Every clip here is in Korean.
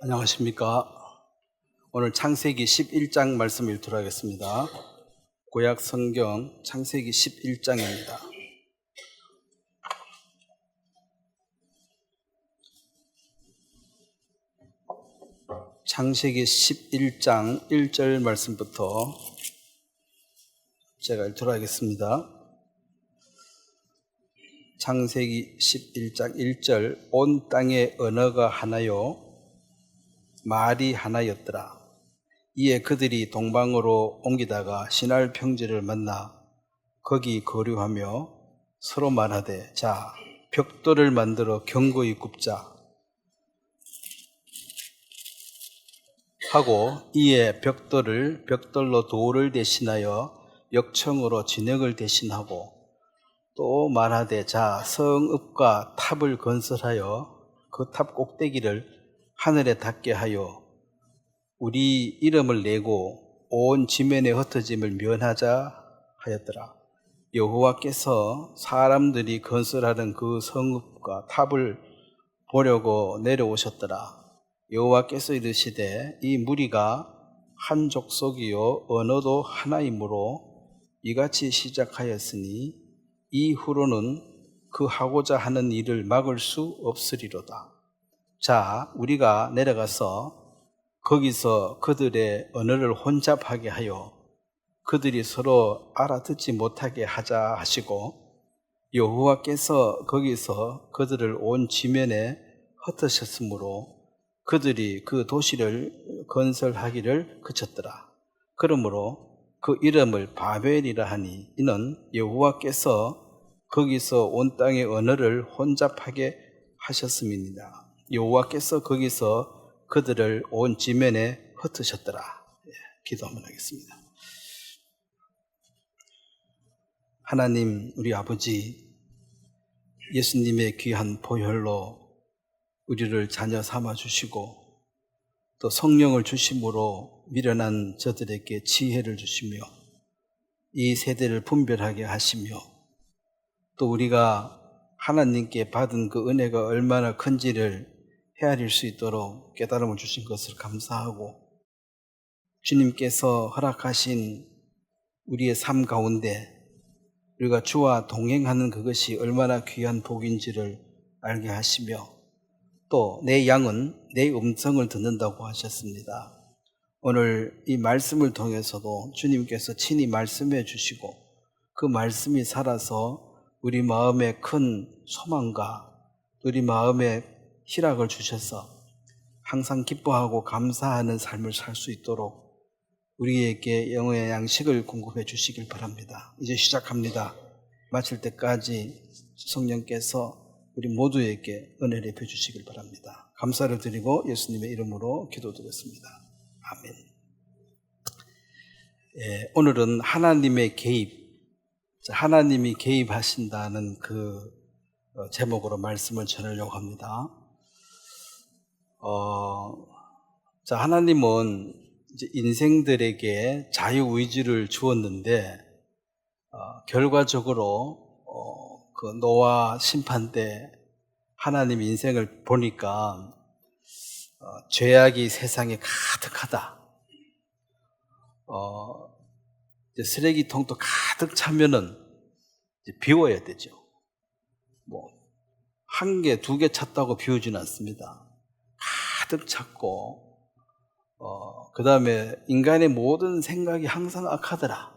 안녕하십니까. 오늘 창세기 11장 말씀 읽도록 하겠습니다. 구약 성경 창세기 11장입니다. 창세기 11장 1절 말씀부터 제가 읽도록 하겠습니다. 창세기 11장 1절 온 땅의 언어가 하나요 말이 하나였더라. 이에 그들이 동방으로 옮기다가 시날 평지를 만나 거기 거류하며 서로 말하되 자 벽돌을 만들어 견고히 굽자 하고 이에 벽돌로 돌을 대신하여 역청으로 진흙을 대신하고 또 말하되 자 성읍과 탑을 건설하여 그 탑 꼭대기를 하늘에 닿게 하여 우리 이름을 내고 온 지면에 흩어짐을 면하자 하였더라. 여호와께서 사람들이 건설하는 그 성읍과 탑을 보려고 내려오셨더라. 여호와께서 이르시되 이 무리가 한 족속이요 언어도 하나이므로 이같이 시작하였으니 이후로는 그 하고자 하는 일을 막을 수 없으리로다. 자, 우리가 내려가서 거기서 그들의 언어를 혼잡하게 하여 그들이 서로 알아듣지 못하게 하자 하시고 여호와께서 거기서 그들을 온 지면에 흩으셨으므로 그들이 그 도시를 건설하기를 그쳤더라. 그러므로 그 이름을 바벨이라 하니 이는 여호와께서 거기서 온 땅의 언어를 혼잡하게 하셨음이니라. 여호와께서 거기서 그들을 온 지면에 흩으셨더라. 기도 한번 하겠습니다. 하나님 우리 아버지 예수님의 귀한 보혈로 우리를 자녀 삼아 주시고 또 성령을 주심으로 미련한 저들에게 지혜를 주시며 이 세대를 분별하게 하시며 또 우리가 하나님께 받은 그 은혜가 얼마나 큰지를 헤아릴 수 있도록 깨달음을 주신 것을 감사하고 주님께서 허락하신 우리의 삶 가운데 우리가 주와 동행하는 그것이 얼마나 귀한 복인지를 알게 하시며 또 내 양은 내 음성을 듣는다고 하셨습니다. 오늘 이 말씀을 통해서도 주님께서 친히 말씀해 주시고 그 말씀이 살아서 우리 마음에 큰 소망과 우리 마음에 희락을 주셔서 항상 기뻐하고 감사하는 삶을 살 수 있도록 우리에게 영의 양식을 공급해 주시길 바랍니다. 이제 시작합니다. 마칠 때까지 성령께서 우리 모두에게 은혜를 입혀 주시길 바랍니다. 감사를 드리고 예수님의 이름으로 기도드렸습니다. 아멘. 오늘은 하나님의 개입, 하나님이 개입하신다는 그 제목으로 말씀을 전하려고 합니다. 하나님은 이제 인생들에게 자유의지를 주었는데 결과적으로 그 노아 심판 때 하나님 인생을 보니까 죄악이 세상에 가득하다. 이제 쓰레기통도 가득 차면은 이제 비워야 되죠. 한 개, 두 개 찼다고 비우지는 않습니다. 가득 찼고, 그 다음에 인간의 모든 생각이 항상 악하더라.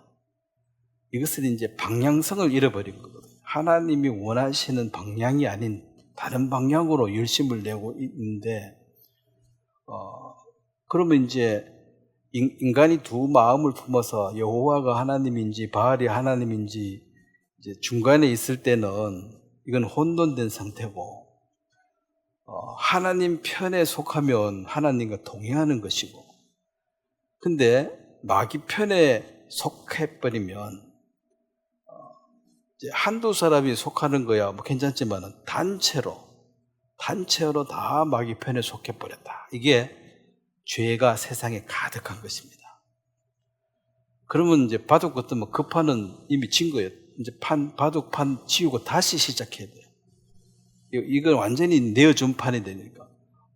이것은 이제 방향성을 잃어버린 거거든요. 하나님이 원하시는 방향이 아닌 다른 방향으로 열심을 내고 있는데, 그러면 이제 인간이 두 마음을 품어서 여호와가 하나님인지 바알이 하나님인지 이제 중간에 있을 때는 이건 혼돈된 상태고, 하나님 편에 속하면 하나님과 동행하는 것이고, 근데 마귀 편에 속해버리면 이제 한두 사람이 속하는 거야 뭐 괜찮지만 단체로 다 마귀 편에 속해버렸다. 이게 죄가 세상에 가득한 것입니다. 그러면 이제 바둑 같으면 그 판은 이미 진 거예요. 이제 바둑판 지우고 다시 시작해야 돼요. 이건 완전히 내어준 판이 되니까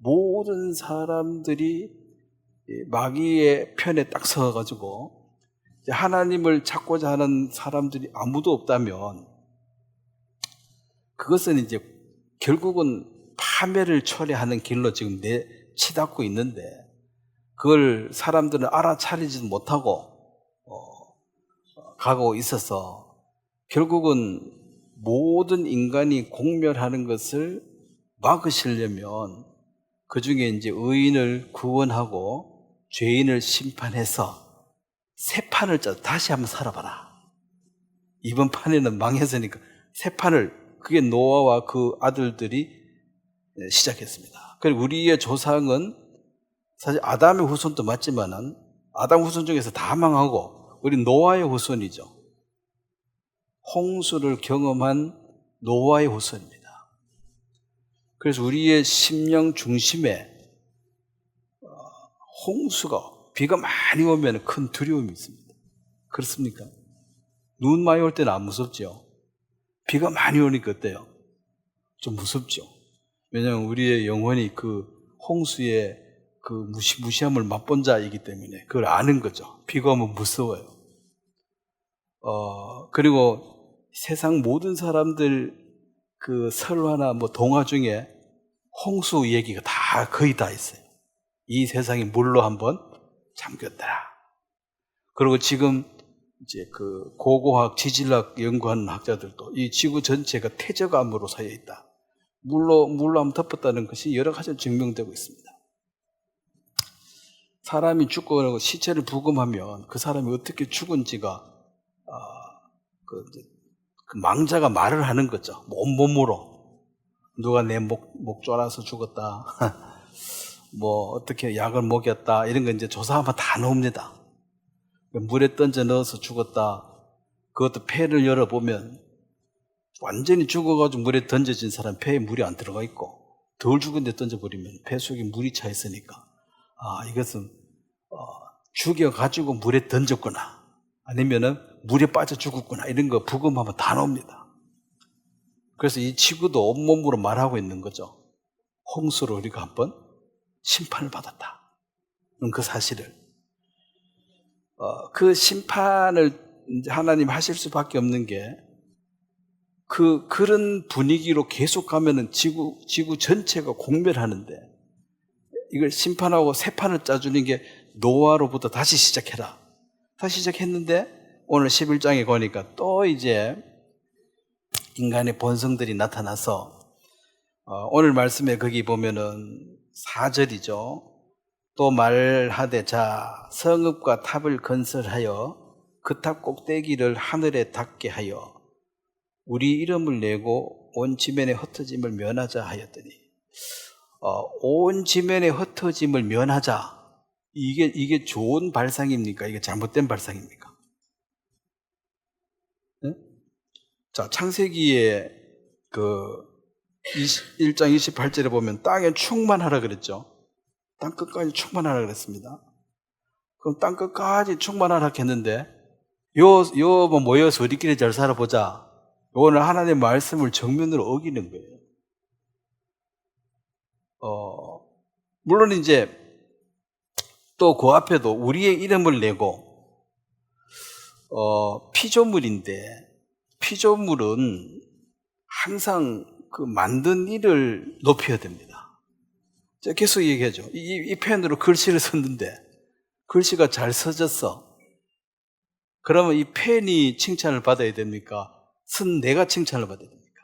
모든 사람들이 마귀의 편에 딱 서가지고 하나님을 찾고자 하는 사람들이 아무도 없다면 그것은 이제 결국은 파멸을 초래하는 길로 지금 치닫고 있는데 그걸 사람들은 알아차리지도 못하고 가고 있어서 결국은 모든 인간이 공멸하는 것을 막으시려면 그 중에 이제 의인을 구원하고 죄인을 심판해서 새 판을 짜서 다시 한번 살아봐라. 이번 판에는 망했으니까 새 판을, 그게 노아와 그 아들들이 시작했습니다. 그리고 우리의 조상은 사실 아담의 후손도 맞지만은 아담 후손 중에서 다 망하고 우리 노아의 후손이죠. 홍수를 경험한 노아의 후손입니다. 그래서 우리의 심령 중심에 홍수가, 비가 많이 오면 큰 두려움이 있습니다. 그렇습니까? 눈 많이 올 때는 안 무섭죠. 비가 많이 오니까 어때요? 좀 무섭죠. 왜냐하면 우리의 영혼이 그 홍수의 그 무시무시함을 맛본 자이기 때문에 그걸 아는 거죠. 비가 오면 무서워요. 그리고 세상 모든 사람들 그 설화나 뭐 동화 중에 홍수 얘기가 다 거의 다 있어요. 이 세상이 물로 한번 잠겼더라. 그리고 지금 이제 그 고고학, 지질학 연구하는 학자들도 이 지구 전체가 퇴적암으로 쌓여 있다. 물로 한번 덮었다는 것이 여러 가지로 증명되고 있습니다. 사람이 죽고 시체를 부검하면 그 사람이 어떻게 죽은지가 그 망자가 말을 하는 거죠. 온몸으로. 누가 내 목 졸아서 죽었다. 뭐 어떻게 약을 먹였다. 이런 거 이제 조사하면 다 나옵니다. 물에 던져 넣어서 죽었다. 그것도 폐를 열어보면 완전히 죽어가지고 물에 던져진 사람 폐에 물이 안 들어가 있고 덜 죽은 데 던져버리면 폐 속에 물이 차 있으니까 이것은 죽여가지고 물에 던졌구나. 아니면은 물에 빠져 죽었구나. 이런 거 부검하면 다 나옵니다. 그래서 이 지구도 온몸으로 말하고 있는 거죠. 홍수로 우리가 한번 심판을 받았다. 그 사실을. 그 심판을 하나님 하실 수밖에 없는 게 그런 분위기로 계속 가면은 지구 전체가 공멸하는데 이걸 심판하고 새 판을 짜주는 게 노아로부터 다시 시작해라. 다시 시작했는데 오늘 11장에 보니까 또 이제 인간의 본성들이 나타나서 오늘 말씀에 거기 보면은 4절이죠. 또 말하되 자 성읍과 탑을 건설하여 그 탑 꼭대기를 하늘에 닿게 하여 우리 이름을 내고 온 지면의 흩어짐을 면하자 하였더니 온 지면의 흩어짐을 면하자. 이게 좋은 발상입니까? 이게 잘못된 발상입니까? 네? 자, 창세기에 그 1장 28절에 보면 땅에 충만하라 그랬죠. 땅 끝까지 충만하라 그랬습니다. 그럼 땅 끝까지 충만하라 했는데 뭐 모여서 우리끼리 잘 살아보자. 오늘 하나님의 말씀을 정면으로 어기는 거예요. 물론 이제 또 그 앞에도 우리의 이름을 내고 피조물인데 피조물은 항상 그 만든 일을 높여야 됩니다. 제가 계속 얘기하죠. 이 펜으로 글씨를 썼는데 글씨가 잘 써졌어. 그러면 이 펜이 칭찬을 받아야 됩니까? 쓴 내가 칭찬을 받아야 됩니까?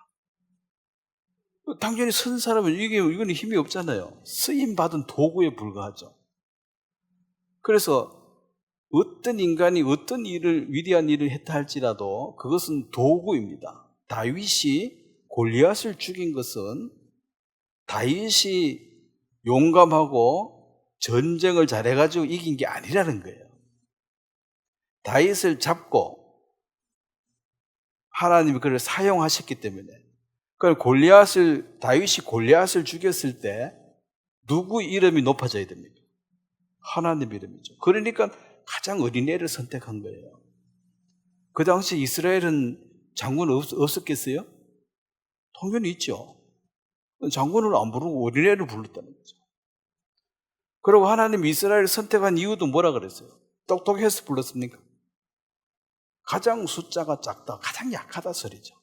당연히 쓴 사람은 이거는 힘이 없잖아요. 쓰임 받은 도구에 불과하죠. 그래서 어떤 인간이 어떤 위대한 일을 했다 할지라도 그것은 도구입니다. 다윗이 골리앗을 죽인 것은 다윗이 용감하고 전쟁을 잘해가지고 이긴 게 아니라는 거예요. 다윗을 잡고 하나님이 그를 사용하셨기 때문에. 그러니까 다윗이 골리앗을 죽였을 때 누구 이름이 높아져야 됩니까? 하나님 이름이죠. 그러니까 가장 어린애를 선택한 거예요. 그 당시 이스라엘은 장군 없었겠어요? 당연히 있죠. 장군을 안 부르고 어린애를 불렀다는 거죠. 그리고 하나님 이스라엘을 선택한 이유도 뭐라 그랬어요? 똑똑해서 불렀습니까? 가장 숫자가 작다, 가장 약하다 소리죠.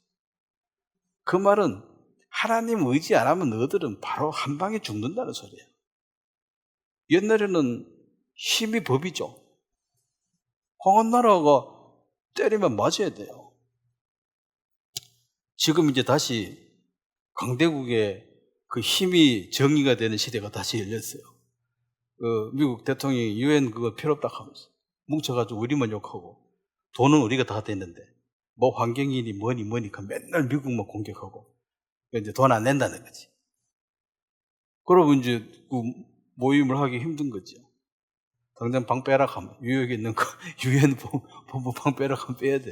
그 말은 하나님 의지 안 하면 너희들은 바로 한 방에 죽는다는 소리예요. 옛날에는 힘이 법이죠. 황혼나라가 때리면 맞아야 돼요. 지금 이제 다시 강대국의 그 힘이 정의가 되는 시대가 다시 열렸어요. 미국 대통령이 유엔 그거 필요 없다 하면서 뭉쳐가지고 우리만 욕하고 돈은 우리가 다 됐는데 뭐 환경이니 뭐니 맨날 미국만 공격하고 이제 돈 안 낸다는 거지. 그러고 이제 그 모임을 하기 힘든 거죠. 당장 방 빼라 하면 뉴욕에 있는 거 유엔 본부 방 빼라 하면 빼야 돼.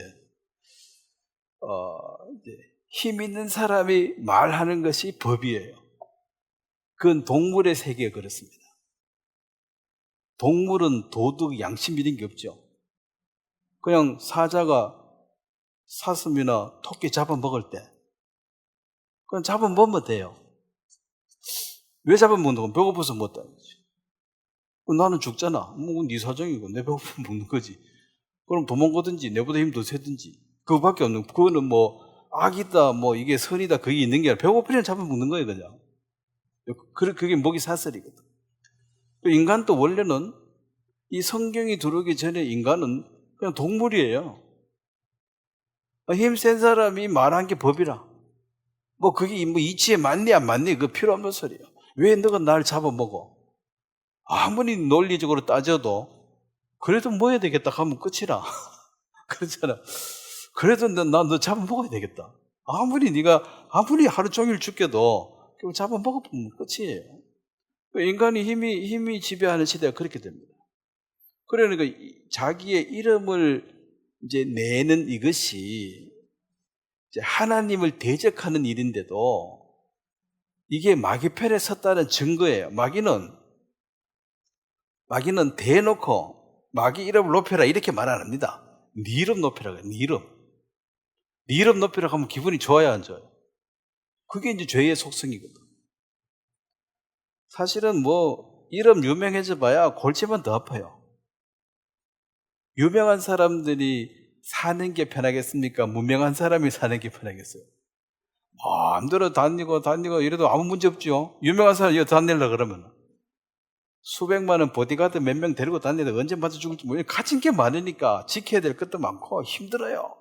이제 힘 있는 사람이 말하는 것이 법이에요. 그건 동물의 세계에 그렇습니다. 동물은 도덕, 양심 이런 게 없죠. 그냥 사자가 사슴이나 토끼 잡아먹을 때 그냥 잡아먹으면 돼요. 왜 잡아먹는 건 배고파서 먹었다는 거지. 나는 죽잖아. 뭐 네 사정이고 내 배고프면 먹는 거지. 그럼 도망가든지 내보다 힘 더 세든지 그거밖에 없는. 그거는 뭐 악이다 뭐 이게 선이다 그게 있는 게 아니라 배고프면 잡아먹는 거예요 그냥. 그게 먹이 사슬이거든. 인간도 원래는 이 성경이 들어오기 전에 인간은 그냥 동물이에요. 힘센 사람이 말한 게 법이라. 뭐 그게 뭐 이치에 맞니 안 맞니 그거 필요 없는 소리예요. 왜 너가 날 잡아먹어? 아무리 논리적으로 따져도 그래도 뭐 해야 되겠다 하면 끝이라. 그렇잖아. 그래도 나 너 잡아먹어야 되겠다. 네가 아무리 하루 종일 죽게도 그걸 잡아먹으면 끝이에요. 인간이 힘이 지배하는 시대가 그렇게 됩니다. 그러니까 자기의 이름을 이제 내는 이것이 이제 하나님을 대적하는 일인데도 이게 마귀 편에 섰다는 증거예요. 마귀는 대놓고 마귀 이름을 높여라 이렇게 말 안 합니다. 네 이름 높여라 그래요. 네 이름 높여라 하면 기분이 좋아요 안 좋아요? 그게 이제 죄의 속성이거든. 사실은 뭐 이름 유명해져 봐야 골치만 더 아파요. 유명한 사람들이 사는 게 편하겠습니까? 무명한 사람이 사는 게 편하겠어요? 마음대로 다니고 이래도 아무 문제 없죠. 유명한 사람이 이거 다니려고 그러면 수백만 원 보디가드 몇 명 데리고 다니는데 언제 맞아 죽을지 모르겠어요. 가진 게 많으니까 지켜야 될 것도 많고 힘들어요.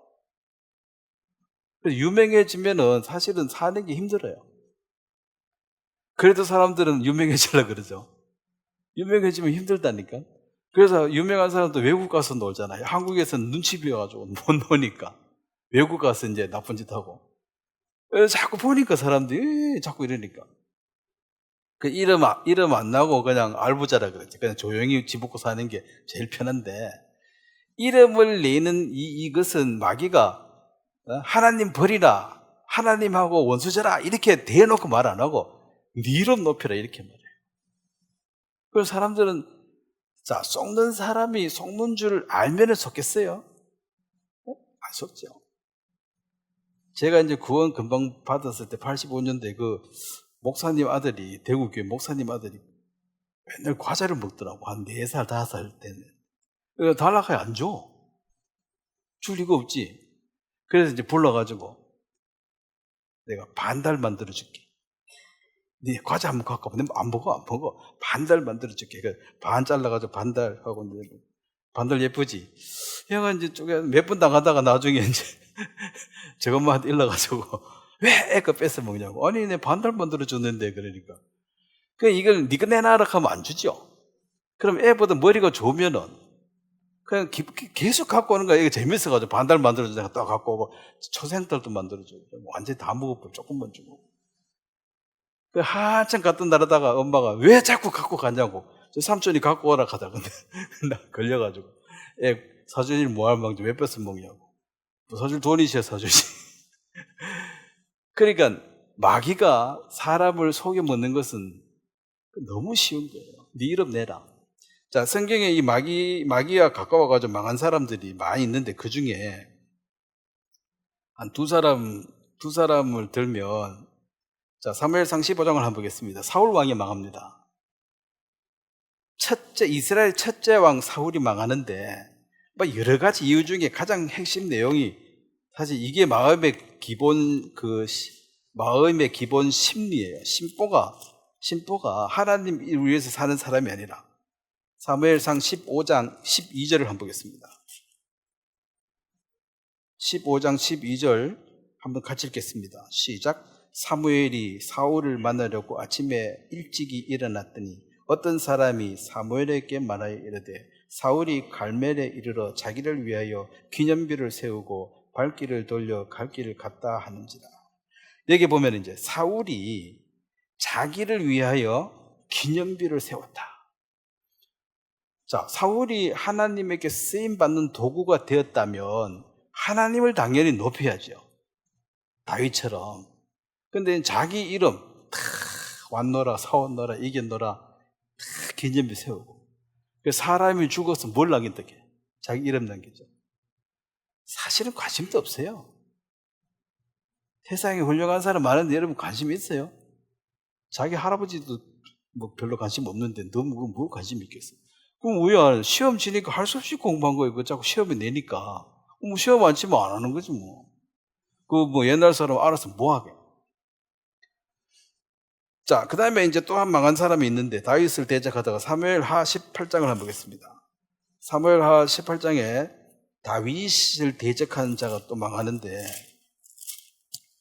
그래서 유명해지면은 사실은 사는 게 힘들어요. 그래도 사람들은 유명해지려고 그러죠. 유명해지면 힘들다니까. 그래서 유명한 사람도 외국 가서 놀잖아요. 한국에서는 눈치 비어가지고 못 노니까 외국 가서 이제 나쁜 짓 하고. 자꾸 보니까 사람들이 자꾸 이러니까. 그 이름 안 나고 그냥 알부자라 그랬지. 그냥 조용히 집먹고 사는 게 제일 편한데 이름을 내는 이것은 마귀가 하나님 버리라, 하나님하고 원수져라 이렇게 대놓고 말 안 하고 네 이름 높여라 이렇게 말해요. 그래서 사람들은 속는 사람이 속는 줄 알면은 속겠어요? 안 속죠. 제가 이제 구원 금방 받았을 때 85년대 그 목사님 아들이 대구교회 목사님 아들이 맨날 과자를 먹더라고. 한 4살 5살 때는. 달라고 안 줘. 줄 리가 없지. 그래서 이제 불러가지고 내가 반달 만들어줄게. 네 과자 한번 갖고 와봐. 안 먹어. 반달 만들어줄게. 반 잘라가지고 반달하고 반달 예쁘지? 얘가 이제 쪽에 몇 분 당하다가 나중에 이제 저것만 일러가지고 왜 애가 뺏어 먹냐고. 아니 내 반달 만들어줬는데 그러니까. 이걸 니가 내놔라 하면 안 주죠. 그럼 애보다 머리가 좋으면은 그냥 계속 갖고 오는 거야. 이게 재밌어가지고 반달 만들어주다가 또 갖고 오고 초생달도 만들어주고 완전히 다 먹어버려. 조금만 주고. 한참 갖다 나르다가 엄마가 왜 자꾸 갖고 가냐고. 저 삼촌이 갖고 오라 하다 근데 나 걸려가지고 애 사준이 뭐할 망정 왜 뺏어 먹냐고. 사줄 돈이 있어야 사주지. 그러니까 마귀가 사람을 속여 먹는 것은 너무 쉬운 거예요. 네 이름 내라. 자, 성경에 이 마귀와 가까워가지고 망한 사람들이 많이 있는데 그 중에 한 두 사람을 들면 자, 사무엘상 15장을 한번 보겠습니다. 사울 왕이 망합니다. 이스라엘 첫째 왕 사울이 망하는데 뭐 여러 가지 이유 중에 가장 핵심 내용이 사실 이게 마음의 기본 심리예요. 심보가 하나님을 위해서 사는 사람이 아니라. 사무엘상 15장 12절을 한번 보겠습니다. 15장 12절 한번 같이 읽겠습니다. 시작. 사무엘이 사울을 만나려고 아침에 일찍이 일어났더니 어떤 사람이 사무엘에게 말하여 이르되 사울이 갈멜에 이르러 자기를 위하여 기념비를 세우고 발길을 돌려 갈 길을 갔다 하는지라. 여기 보면 이제 사울이 자기를 위하여 기념비를 세웠다. 자, 사울이 하나님에게 쓰임받는 도구가 되었다면 하나님을 당연히 높여야죠. 다윗처럼. 근데 자기 이름 왔노라 사왔노라 이겼노라 기념비 세우고 사람이 죽어서 뭘 남긴다 게 자기 이름 남기죠. 사실은 관심도 없어요. 세상에 훌륭한 사람 많은데 여러분 관심 있어요? 자기 할아버지도 뭐 별로 관심 없는데 너무 뭐 관심 있겠어요? 그럼 왜 시험 치니까 할 수 없이 공부한 거예요. 그 자꾸 시험에 내니까 뭐 시험 안 치면 안 하는 거지 뭐. 그 뭐 옛날 사람 알아서 뭐 하게. 자, 그 다음에 이제 또 한 망한 사람이 있는데 다윗을 대적하다가 사무엘하 18장을 한번 보겠습니다. 사무엘하 18장에 다윗을 대적하는 자가 또 망하는데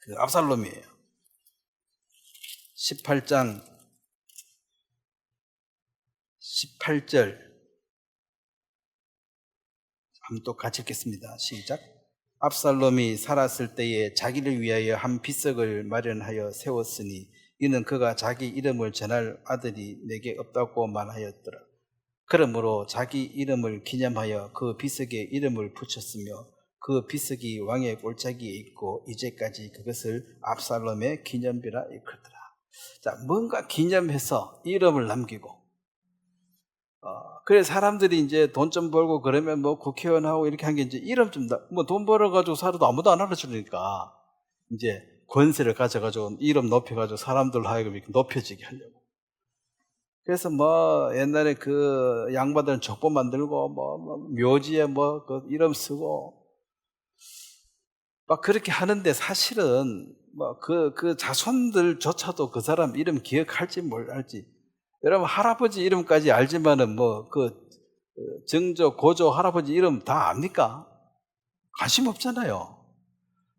그 압살롬이에요. 18장 18절 한번 또 같이 읽겠습니다. 시작. 압살롬이 살았을 때에 자기를 위하여 한 비석을 마련하여 세웠으니 이는 그가 자기 이름을 전할 아들이 내게 없다고 말하였더라. 그러므로 자기 이름을 기념하여 그 비석에 이름을 붙였으며 그 비석이 왕의 골짜기에 있고 이제까지 그것을 압살롬의 기념비라 일컫더라. 자, 뭔가 기념해서 이름을 남기고 그래 사람들이 이제 돈 좀 벌고 그러면 뭐 국회의원하고 이렇게 한 게 이제 이름 좀 뭐 돈 벌어가지고 살아도 아무도 안 알아주니까 이제 권세를 가져가지고 이름 높여가지고 사람들 하여금 이렇게 높여지게 하려고. 그래서 뭐 옛날에 그 양반들은 족보 만들고 뭐 묘지에 뭐 그 이름 쓰고 막 그렇게 하는데 사실은 뭐 그 자손들조차도 그 사람 이름 기억할지 몰랄지. 여러분 할아버지 이름까지 알지만은 뭐 정조 고조 할아버지 이름 다 압니까? 관심 없잖아요.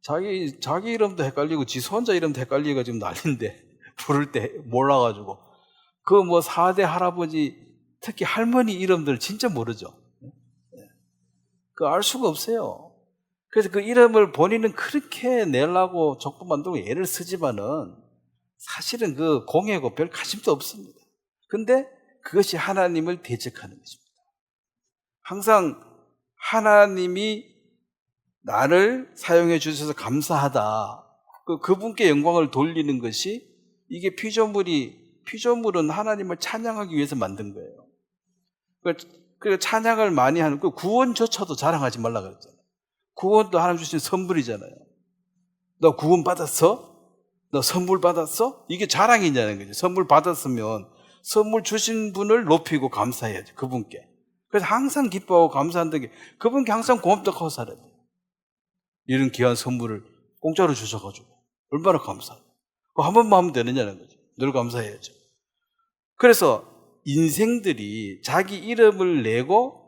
자기 이름도 헷갈리고 지 손자 이름도 헷갈리고 지금 난리인데 부를 때 몰라가지고 그 뭐 4대 할아버지 특히 할머니 이름들 진짜 모르죠. 그 알 수가 없어요. 그래서 그 이름을 본인은 그렇게 내려고 족보 만들고 애를 쓰지만은 사실은 그 공예고 별 관심도 없습니다. 근데 그것이 하나님을 대적하는 것입니다. 항상 하나님이 나를 사용해 주셔서 감사하다. 그분께 영광을 돌리는 것이 이게 피조물은 하나님을 찬양하기 위해서 만든 거예요. 그 찬양을 많이 하는 그 구원조차도 자랑하지 말라 그랬잖아요. 구원도 하나님 주신 선물이잖아요. 너 구원 받았어? 너 선물 받았어? 이게 자랑이냐는 거죠. 선물 받았으면 선물 주신 분을 높이고 감사해야죠. 그분께. 그래서 항상 기뻐하고 감사한다는 게 그분께 항상 고맙다고 하고 살아야 돼요. 이런 귀한 선물을 공짜로 주셔가지고 얼마나 감사해요. 한 번만 하면 되느냐는 거죠. 늘 감사해야죠. 그래서 인생들이 자기 이름을 내고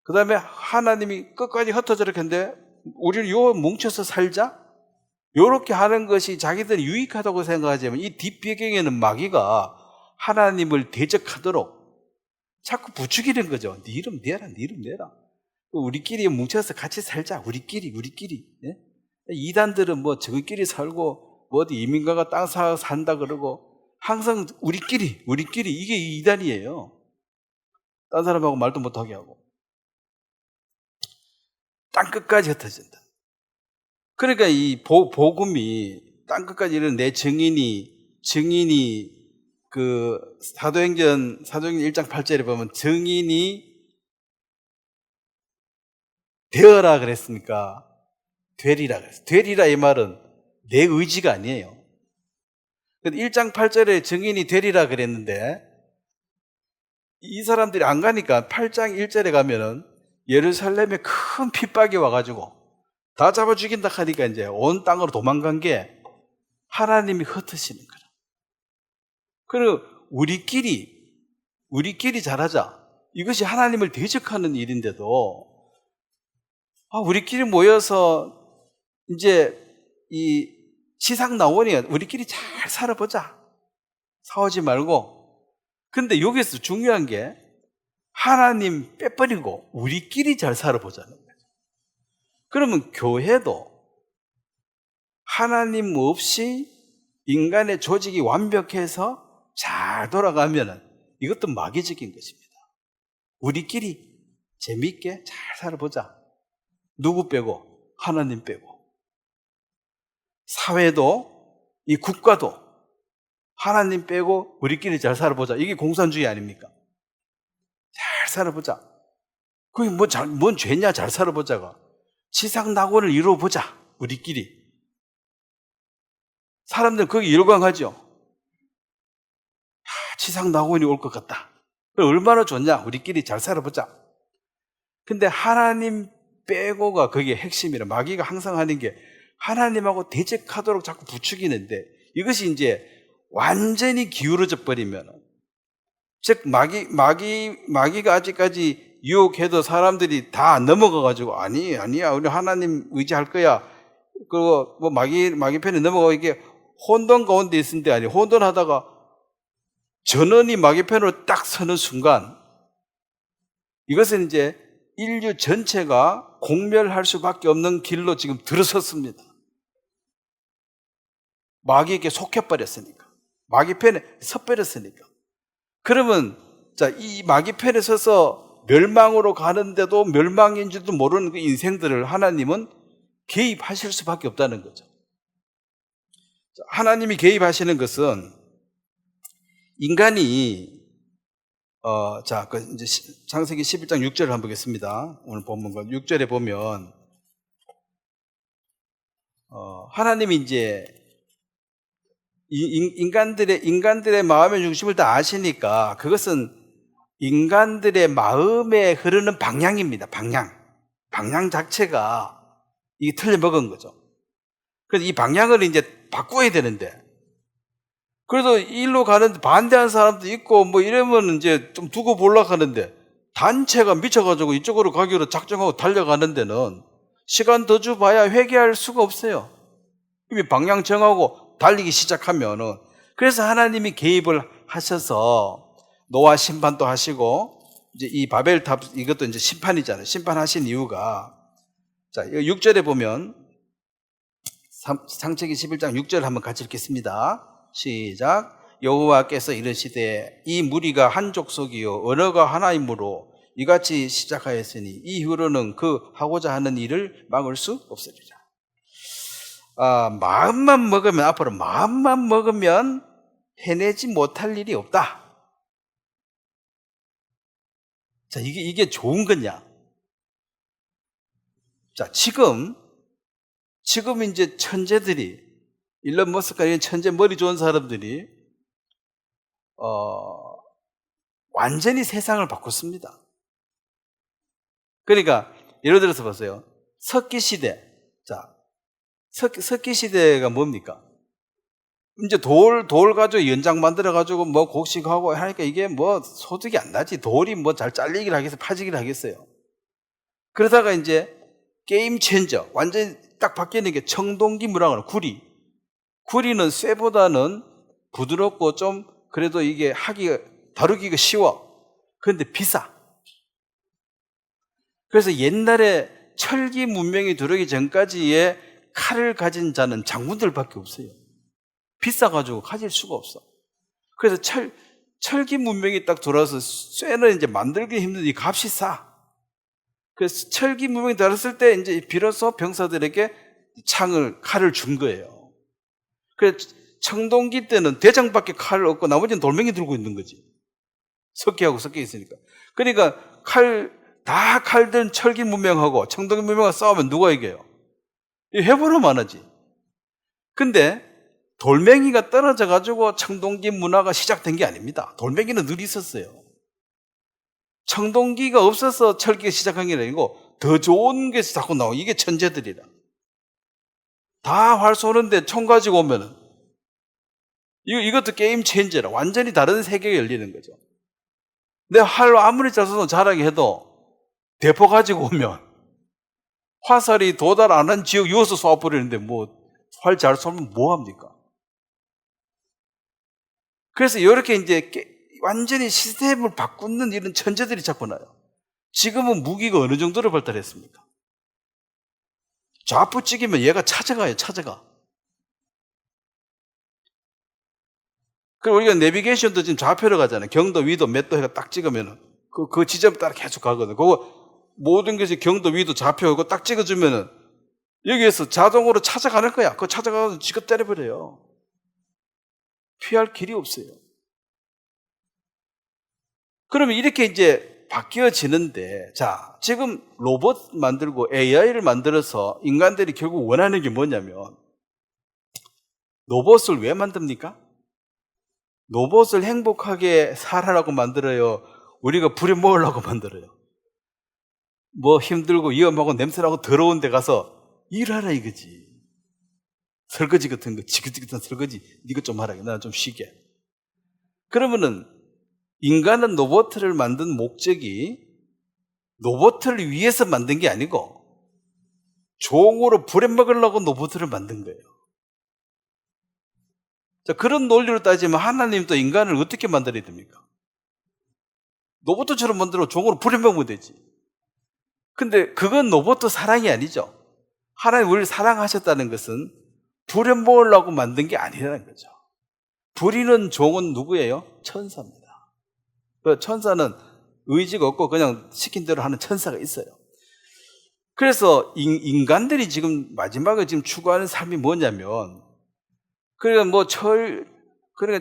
그 다음에 하나님이 끝까지 흩어져라 했는데 우리는 요 뭉쳐서 살자? 요렇게 하는 것이 자기들이 유익하다고 생각하지만 이 뒷배경에는 마귀가 하나님을 대적하도록 자꾸 부추기는 거죠. 네 이름 내라, 네 이름 내라. 우리끼리 뭉쳐서 같이 살자. 우리끼리. 네? 이단들은 뭐 저희끼리 살고 뭐 어디 이민가가 땅 사 산다 그러고 항상 우리끼리 이게 이단이에요. 딴 사람하고 말도 못하게 하고 땅끝까지 흩어진다. 그러니까 이 복음이 땅끝까지 이르는 내 증인이 그 사도행전 1장 8절에 보면 증인이 되어라 그랬으니까 되리라 그랬어요. 되리라 이 말은 내 의지가 아니에요. 1장 8절에 증인이 되리라 그랬는데 이 사람들이 안 가니까 8장 1절에 가면은 예루살렘에 큰 핍박이 와가지고 다 잡아 죽인다 하니까 이제 온 땅으로 도망간 게 하나님이 흩으시는 거죠. 그리고 우리끼리 잘하자. 이것이 하나님을 대적하는 일인데도 우리끼리 모여서 이제 이 지상 나오니 우리끼리 잘 살아보자. 싸우지 말고. 근데 여기서 중요한 게 하나님 빼버리고 우리끼리 잘 살아보자는 거예요. 그러면 교회도 하나님 없이 인간의 조직이 완벽해서 잘 돌아가면은 이것도 마귀적인 것입니다. 우리끼리 재미있게 잘 살아보자. 누구 빼고? 하나님 빼고. 사회도, 이 국가도 하나님 빼고 우리끼리 잘 살아보자. 이게 공산주의 아닙니까? 잘 살아보자. 그게 뭔 죄냐, 잘 살아보자가. 지상낙원을 이루어보자. 우리끼리. 사람들은 거기 열광하죠. 지상낙원이 올 것 같다. 얼마나 좋냐? 우리끼리 잘 살아보자. 근데 하나님 빼고가 그게 핵심이라. 마귀가 항상 하는 게 하나님하고 대적하도록 자꾸 부추기는데, 이것이 이제 완전히 기울어져 버리면, 즉 마귀가 아직까지 유혹해도 사람들이 다 넘어가가지고 아니야 우리 하나님 의지할 거야. 그리고 뭐 마귀 편에 넘어가고 이게 혼돈 가운데 있는데 아니 혼돈하다가 전원이 마귀 편으로 딱 서는 순간 이것은 이제 인류 전체가 공멸할 수밖에 없는 길로 지금 들어섰습니다. 마귀에게 속혀버렸으니까. 마귀 편에 섰버렸으니까. 그러면 이 마귀 편에 서서 멸망으로 가는데도 멸망인지도 모르는 그 인생들을 하나님은 개입하실 수밖에 없다는 거죠. 하나님이 개입하시는 것은 인간이 이제 창세기 11장 6절을 한번 보겠습니다. 오늘 본문과 6절에 보면 하나님이 이제 인간들의 마음의 중심을 다 아시니까 그것은 인간들의 마음에 흐르는 방향입니다. 방향 자체가 이게 틀려먹은 거죠. 그래서 이 방향을 이제 바꿔야 되는데, 그래도 일로 가는데 반대하는 사람도 있고 뭐 이러면 이제 좀 두고 보려고 하는데, 단체가 미쳐가지고 이쪽으로 가기로 작정하고 달려가는 데는 시간 더 줘봐야 회개할 수가 없어요. 이미 방향 정하고 달리기 시작하면은. 그래서 하나님이 개입을 하셔서 노아 심판도 하시고, 이제 이 바벨탑 이것도 이제 심판이잖아요. 심판하신 이유가, 6절에 보면 창세기 11장 6절 한번 같이 읽겠습니다. 시작. 여호와께서 이르시되 이 무리가 한 족속이요 언어가 하나이므로 이같이 시작하였으니 이후로는 그 하고자 하는 일을 막을 수 없으리라. 앞으로 마음만 먹으면 해내지 못할 일이 없다. 자, 이게 좋은 거냐? 자, 지금 이제 천재들이, 일론 머스크가 이런 천재 머리 좋은 사람들이, 완전히 세상을 바꿨습니다. 그러니까, 예를 들어서 보세요. 석기시대. 자, 석기시대가 뭡니까? 이제 돌 가지고 연장 만들어가지고 뭐 곡식하고 하니까 이게 뭐 소득이 안 나지. 돌이 뭐 잘 잘리기를 하겠어요? 파지기를 하겠어요? 그러다가 이제 게임 체인저, 완전히 딱 바뀌는 게 청동기 무라고 하는 구리는 쇠보다는 부드럽고 좀 그래도 이게 다루기가 쉬워. 그런데 비싸. 그래서 옛날에 철기 문명이 들어오기 전까지의 칼을 가진 자는 장군들밖에 없어요. 비싸가지고 가질 수가 없어. 그래서 철기 문명이 딱 들어와서 쇠는 이제 만들기 힘든데 이 값이 싸. 그래서 철기 문명이 들었을 때 이제 비로소 병사들에게 칼을 준 거예요. 그래서 청동기 때는 대장밖에 칼을 없고 나머지는 돌멩이 들고 있는 거지. 석기하고 섞여 있으니까. 그러니까 칼든 철기 문명하고 청동기 문명하고 싸우면 누가 이겨요? 해보려면 안 하지. 근데 돌멩이가 떨어져 가지고 청동기 문화가 시작된 게 아닙니다. 돌멩이는 늘 있었어요. 청동기가 없어서 철기가 시작한 게 아니고 더 좋은 게 자꾸 나오고, 이게 천재들이라. 다 활 쏘는데 총 가지고 오면은 이것도 게임 체인저라. 완전히 다른 세계가 열리는 거죠. 내 활 아무리 잘 쏘도 잘하게 해도 대포 가지고 오면 화살이 도달 안 한 지역 유어서 쏴버리는데 뭐 활 잘 쏘면 뭐합니까? 그래서 이렇게 이제 완전히 시스템을 바꾸는 이런 천재들이 자꾸 나요. 지금은 무기가 어느 정도로 발달했습니까? 좌표 찍으면 얘가 찾아가요, 찾아가. 그리고 우리가 내비게이션도 지금 좌표로 가잖아요. 경도, 위도, 몇 도 해가 딱 찍으면은 그 지점 따라 계속 가거든요. 그거 모든 것이 경도, 위도, 좌표고 딱 찍어주면은 여기에서 자동으로 찾아가는 거야. 그거 찾아가서 지금 때려버려요. 피할 길이 없어요. 그러면 이렇게 이제 바뀌어지는데, 자, 지금 로봇 만들고 AI를 만들어서 인간들이 결국 원하는 게 뭐냐면, 로봇을 왜 만듭니까? 로봇을 행복하게 살아라고 만들어요? 우리가 부려먹으려고 만들어요? 뭐 힘들고 위험하고 냄새나고 더러운 데 가서 일하라 이거지. 설거지 같은 거, 지긋지긋한 설거지 네가 좀 하라, 나는 좀 쉬게. 그러면은 인간은 로봇을 만든 목적이 로봇을 위해서 만든 게 아니고 종으로 부려먹으려고 로봇을 만든 거예요. 자, 그런 논리로 따지면 하나님도 인간을 어떻게 만들어야 됩니까? 로봇처럼 만들어 종으로 부려먹으면 되지. 근데 그건 로봇 사랑이 아니죠. 하나님 우리를 사랑하셨다는 것은 부려먹으려고 만든 게 아니라는 거죠. 부리는 종은 누구예요? 천사입니다. 천사는 의지가 없고 그냥 시킨 대로 하는 천사가 있어요. 그래서 인간들이 지금 마지막에 지금 추구하는 삶이 뭐냐면, 그러니까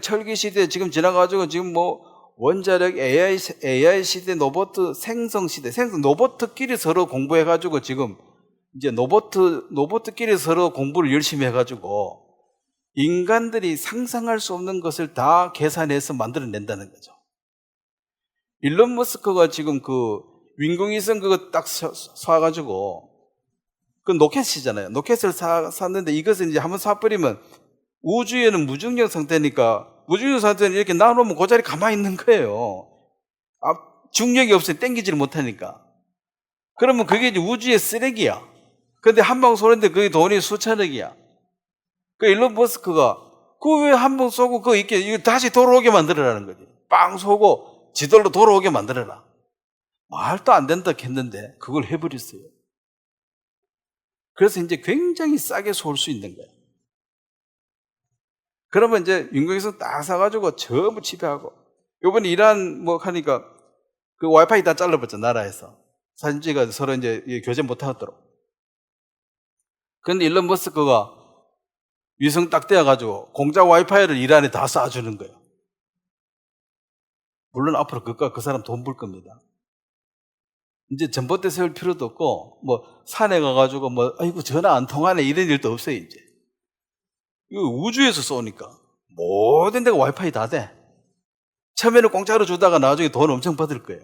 철기 시대 지금 지나가지고 지금 뭐 원자력 AI 시대, 로봇 생성 시대, 로봇끼리 서로 공부해가지고 지금 이제 로봇끼리 서로 공부를 열심히 해가지고 인간들이 상상할 수 없는 것을 다 계산해서 만들어낸다는 거죠. 일론 머스크가 지금 그 인공위성 그거 딱 쏴가지고, 그 로켓이잖아요. 로켓을 쐈는데 이것을 이제 한번 쏴버리면 우주에는 무중력 상태니까, 무중력 상태는 이렇게 놔놓으면 그 자리 가만히 있는 거예요. 중력이 없으니 땡기지를 못하니까. 그러면 그게 이제 우주의 쓰레기야. 근데 한 방 쏘는데 그게 돈이 수천억이야. 그 일론 머스크가 그 왜 한 방 쏘고 그거 이거 다시 돌아오게 만들어라는 거지. 빵 쏘고 지돌로 돌아오게 만들어라. 말도 안 된다 했는데 그걸 해버렸어요. 그래서 이제 굉장히 싸게 쏠 수 있는 거예요. 그러면 이제 인공위성 딱 사가지고 전부 지배하고, 요번에 이란 뭐 하니까 그 와이파이 다 잘라버렸죠, 나라에서. 사진 찍어서 서로 이제 교제 못 하도록. 근데 일론 머스크가 위성 딱 떼어가지고 공짜 와이파이를 이란에 다 쏴주는 거예요. 물론 앞으로 그 사람 돈 벌 겁니다. 이제 전봇대 세울 필요도 없고, 뭐 산에 가가지고 뭐 아이고 전화 안 통하네 이런 일도 없어요. 이제 이거 우주에서 쏘니까 모든 데가 와이파이 다 돼. 처음에는 공짜로 주다가 나중에 돈 엄청 받을 거예요.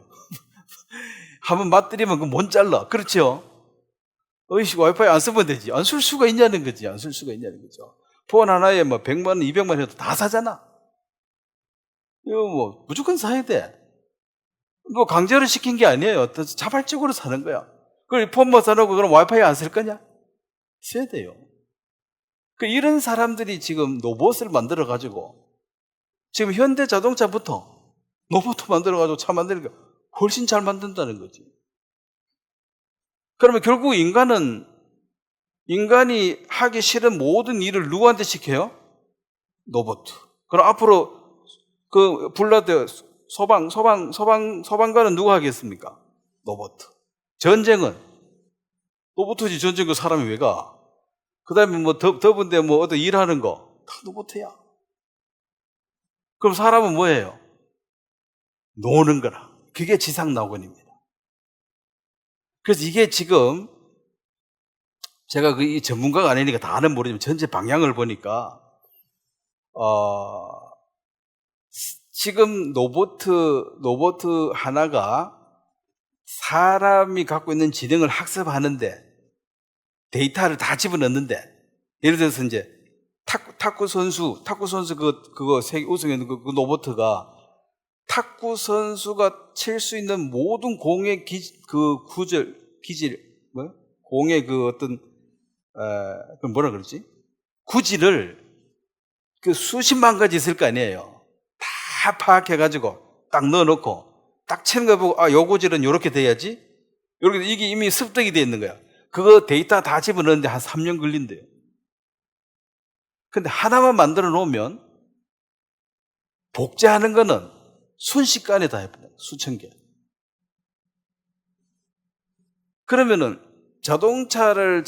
한번 맞들이면 그 못 잘라. 그렇죠? 어이씨, 와이파이 안 쓰면 되지. 안 쓸 수가 있냐는 거지. 안 쓸 수가 있냐는 거죠. 폰 하나에 뭐 100만 원, 200만 원 해도 다 사잖아. 이거 뭐 무조건 사야 돼. 뭐 강제로 시킨 게 아니에요. 자발적으로 사는 거야. 그걸 폰만 사놓고 그럼 와이파이 안 쓸 거냐? 써야 돼요. 이런 사람들이 지금 로봇을 만들어가지고, 지금 현대 자동차부터 로봇 만들어가지고 차 만드니까 훨씬 잘 만든다는 거지. 그러면 결국 인간이 하기 싫은 모든 일을 누구한테 시켜요? 로봇. 그럼 앞으로 그 불나대 소방관은 누가 하겠습니까? 로봇. 전쟁은 로봇이지. 전쟁 그 사람이 왜 가? 그 다음에 뭐 더운데 뭐 어디 일하는 거 다 로봇이야. 그럼 사람은 뭐예요? 노는 거라. 그게 지상낙원입니다. 그래서 이게 지금 제가 이 전문가가 아니니까 다는 모르지만 전체 방향을 보니까 지금 로봇 하나가 사람이 갖고 있는 지능을 학습하는데 데이터를 다 집어넣는데, 예를 들어서 이제 탁구 선수 그거 세계 우승했는 그 로봇가 탁구 선수가 칠 수 있는 모든 공의 공의 그 어떤 그 뭐라 그러지? 구질을 그 수십만 가지 있을 거 아니에요. 다 파악해가지고 딱 넣어놓고 딱 치는 거 보고 요 구질은 요렇게 돼야지. 요렇게 이게 이미 습득이 돼 있는 거야. 그거 데이터 다 집어넣는데 한 3년 걸린대요. 근데 하나만 만들어 놓으면 복제하는 거는 순식간에 다 해버려요. 수천 개. 그러면은 자동차를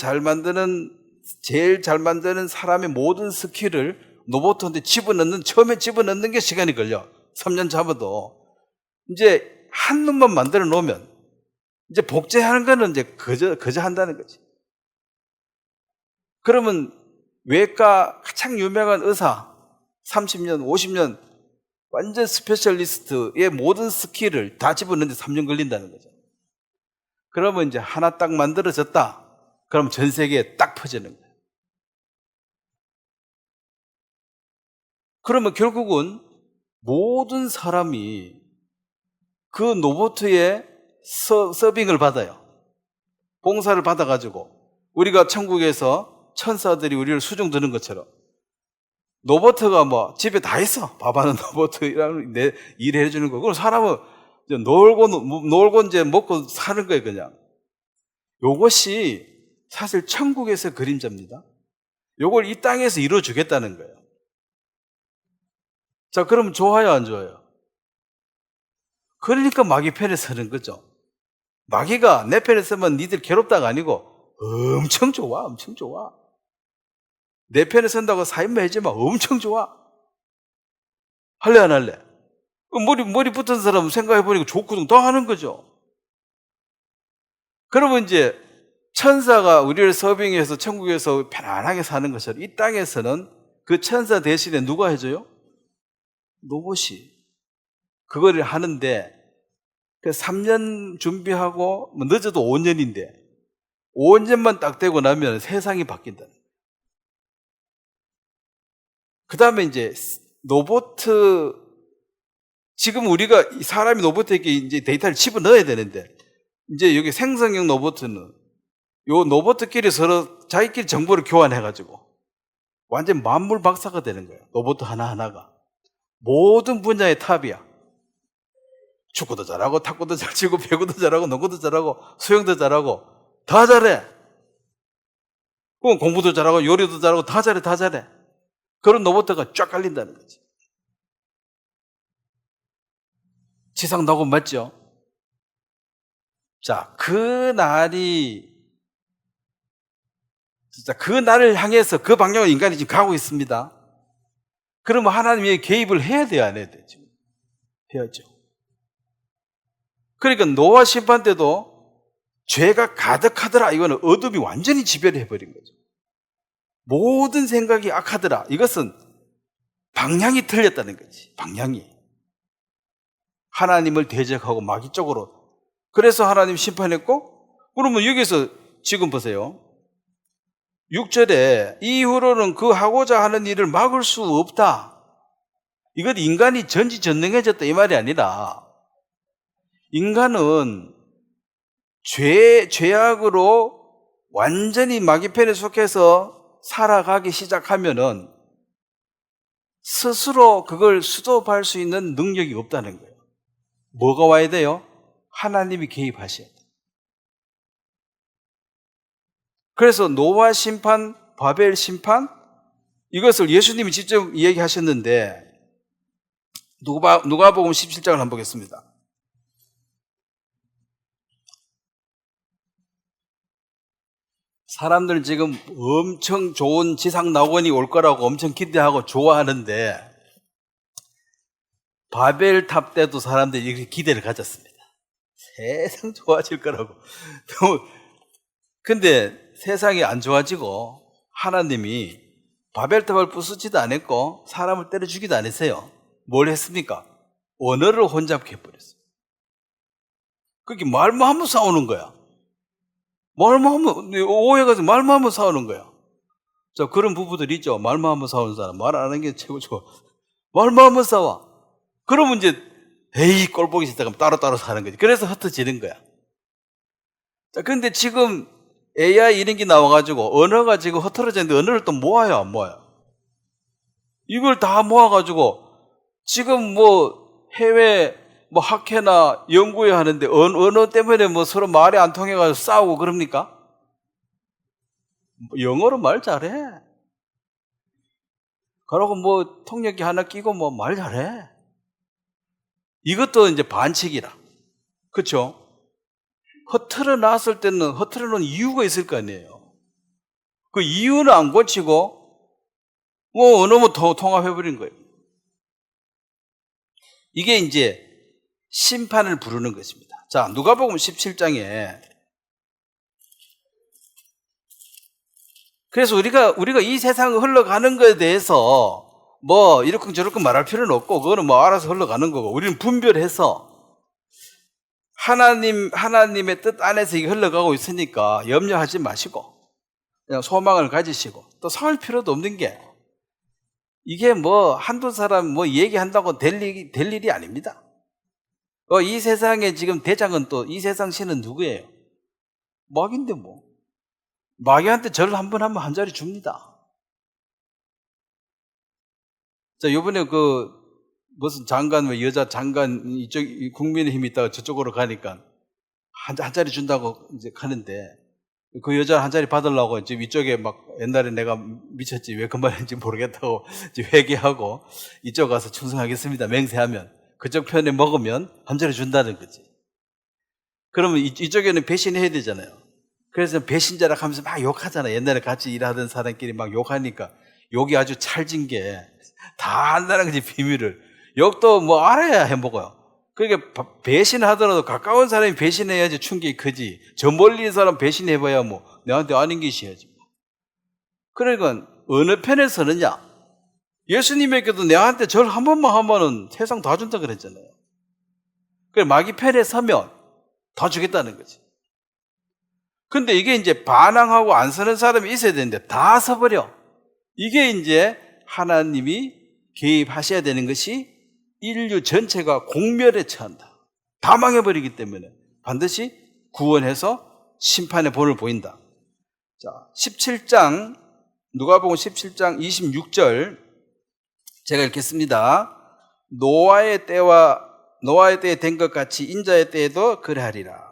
제일 잘 만드는 사람의 모든 스킬을 로봇한테 처음에 집어넣는 게 시간이 걸려. 3년 잡아도. 이제 한 놈만 만들어 놓으면 이제 복제하는 거는 이제 그저 한다는 거지. 그러면 외과 가장 유명한 의사 30년, 50년 완전 스페셜리스트의 모든 스킬을 다 집어넣는데 3년 걸린다는 거죠. 그러면 이제 하나 딱 만들어졌다. 그럼 전 세계에 딱 퍼지는 거예요. 그러면 결국은 모든 사람이 그 로봇의 서빙을 받아요. 봉사를 받아가지고 우리가 천국에서 천사들이 우리를 수종 드는 것처럼 로봇가 뭐 집에 다 있어. 밥하는 로봇이랑 일을 해주는 거. 그럼 사람은 이제 놀고 이제 먹고 사는 거예요, 그냥. 요것이 사실 천국에서 그림자입니다. 요걸 이 땅에서 이루어주겠다는 거예요. 자, 그럼 좋아요, 안 좋아요? 그러니까 마귀 편에 서는 거죠. 마귀가 내 편에 서면 니들 괴롭다가 아니고 엄청 좋아, 엄청 좋아. 내 편에 선다고 사인만 해지만 엄청 좋아. 할래 안 할래? 머리 붙은 사람 생각해보니까 좋거든. 더 하는 거죠. 그러면 이제 천사가 우리를 서빙해서 천국에서 편안하게 사는 것처럼 이 땅에서는 그 천사 대신에 누가 해줘요? 로봇이. 그거를 하는데 3년 준비하고 늦어도 5년인데 5년만 딱 되고 나면 세상이 바뀐다. 그 다음에 이제 로봇, 지금 우리가 사람이 로봇에게 이제 데이터를 집어넣어야 되는데 이제 여기 생성형 로봇은 요 로봇끼리 서로 자기끼리 정보를 교환해가지고 완전 만물 박사가 되는 거예요. 로봇 하나하나가. 모든 분야의 탑이야. 축구도 잘하고 탁구도 잘 치고 배구도 잘하고 농구도 잘하고 수영도 잘하고 다 잘해. 공부도 잘하고 요리도 잘하고 다 잘해. 그런 로봇가 쫙 깔린다는 거지. 지상 낙원 맞죠? 자, 그 날을 향해서 그 방향으로 인간이 지금 가고 있습니다. 그러면 하나님이 개입을 해야 돼요, 안 해야 돼요? 지금 해야죠. 그러니까 노아 심판 때도 죄가 가득하더라. 이거는 어둠이 완전히 지배해버린 거죠. 모든 생각이 악하더라. 이것은 방향이 틀렸다는 거지. 방향이. 하나님을 대적하고 마귀 쪽으로. 그래서 하나님 심판했고, 그러면 여기서 지금 보세요. 6절에 이후로는 그 하고자 하는 일을 막을 수 없다. 이건 인간이 전지전능해졌다 이 말이 아니라 인간은 죄악으로 완전히 마귀 편에 속해서 살아가기 시작하면은 스스로 그걸 스톱할 수 있는 능력이 없다는 거예요. 뭐가 와야 돼요? 하나님이 개입하셔야 돼요. 그래서 노아 심판, 바벨 심판, 이것을 예수님이 직접 이야기하셨는데 누가복음 17장을 한번 보겠습니다. 사람들 지금 엄청 좋은 지상 낙원이 올 거라고 엄청 기대하고 좋아하는데 바벨탑 때도 사람들이 이렇게 기대를 가졌습니다. 세상 좋아질 거라고. 근데 세상이 안 좋아지고 하나님이 바벨탑을 부수지도 않았고 사람을 때려 죽이도 안 했어요. 뭘 했습니까? 언어를 혼잡케 해버렸어요. 그게 말만 하면 싸우는 거야. 말만 하면, 오해가지고 말만 하면 싸우는 거야. 자, 그런 부부들 있죠. 말만 하면 싸우는 사람. 말 안 하는 게 최고 좋아. 말만 하면 싸워. 그러면 이제, 에이, 꼴 보기 싫다. 그럼 따로따로 사는 거지. 그래서 흩어지는 거야. 자, 근데 지금 AI 이런 게 나와가지고, 언어가 지금 흩어졌는데, 언어를 또 모아요, 안 모아요? 이걸 다 모아가지고, 지금 뭐, 해외, 뭐 학회나 연구회 하는데, 언어 때문에 뭐 서로 말이 안 통해가지고 싸우고 그럽니까? 영어로 말 잘해. 그러고 뭐 통역기 하나 끼고 뭐 말 잘해. 이것도 이제 반칙이라. 그렇죠? 허틀어 놨을 때는 허틀어 놓은 이유가 있을 거 아니에요. 그 이유는 안 고치고 뭐 언어만 통합해버린 거예요. 이게 이제 심판을 부르는 것입니다. 자, 누가복음 17장에 그래서 우리가 이 세상을 흘러가는 것에 대해서 뭐 이렇게 저렇게 말할 필요는 없고 그거는 뭐 알아서 흘러가는 거고 우리는 분별해서 하나님의 뜻 안에서 이게 흘러가고 있으니까 염려하지 마시고 그냥 소망을 가지시고 또 상할 필요도 없는 게 이게 뭐 한두 사람 뭐 얘기한다고 될 일이 아닙니다. 이 세상에 지금 대장은 또 이 세상 신은 누구예요? 마귀인데 뭐. 마귀한테 절을 한 번 하면 한 자리 줍니다. 자, 요번에 무슨 장관, 왜 여자 장관 이쪽 국민의힘 있다가 저쪽으로 가니까 한 자리 준다고 이제 가는데 그 여자 한 자리 받으려고 이제 이쪽에 막 옛날에 내가 미쳤지 왜 그 말인지 모르겠다고 이제 회개하고 이쪽 가서 충성하겠습니다. 맹세하면 그쪽 편에 먹으면 한 자리 준다는 거지. 그러면 이쪽에는 배신해야 되잖아요. 그래서 배신자라 하면서 막 욕하잖아. 옛날에 같이 일하던 사람끼리 막 욕하니까 욕이 아주 찰진 게 다 안다는 거지, 비밀을. 욕도 뭐 알아야 해먹어요. 그러니까 배신하더라도 가까운 사람이 배신해야지 충격이 크지. 저 멀리 있는 사람 배신해봐야 뭐 내한테 아닌 게 있어야지. 그러니까 어느 편에 서느냐? 예수님에게도 내한테 절 한 번만 하면은 세상 다 준다 그랬잖아요. 그래 마귀 편에 서면 다 주겠다는 거지. 근데 이게 이제 반항하고 안 서는 사람이 있어야 되는데 다 서버려. 이게 이제 하나님이 개입하셔야 되는 것이 인류 전체가 공멸에 처한다. 다 망해버리기 때문에 반드시 구원해서 심판의 본을 보인다. 자, 17장, 누가복음 17장 26절 제가 읽겠습니다. 노아의 때에 된 것 같이 인자의 때에도 그러하리라.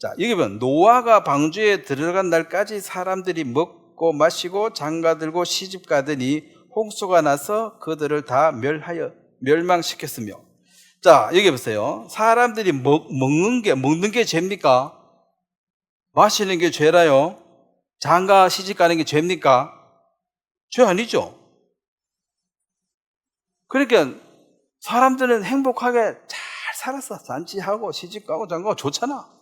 자, 여기 보면 노아가 방주에 들어간 날까지 사람들이 먹고 마시고 장가들고 시집가더니 홍수가 나서 그들을 다 멸망시켰으며. 자, 여기 보세요. 사람들이 먹는 게 죄입니까? 마시는 게 죄라요? 장가 시집가는 게 죄입니까? 죄 아니죠. 그러니까 사람들은 행복하게 잘 살았어. 잔치하고 시집가고 장가고 좋잖아.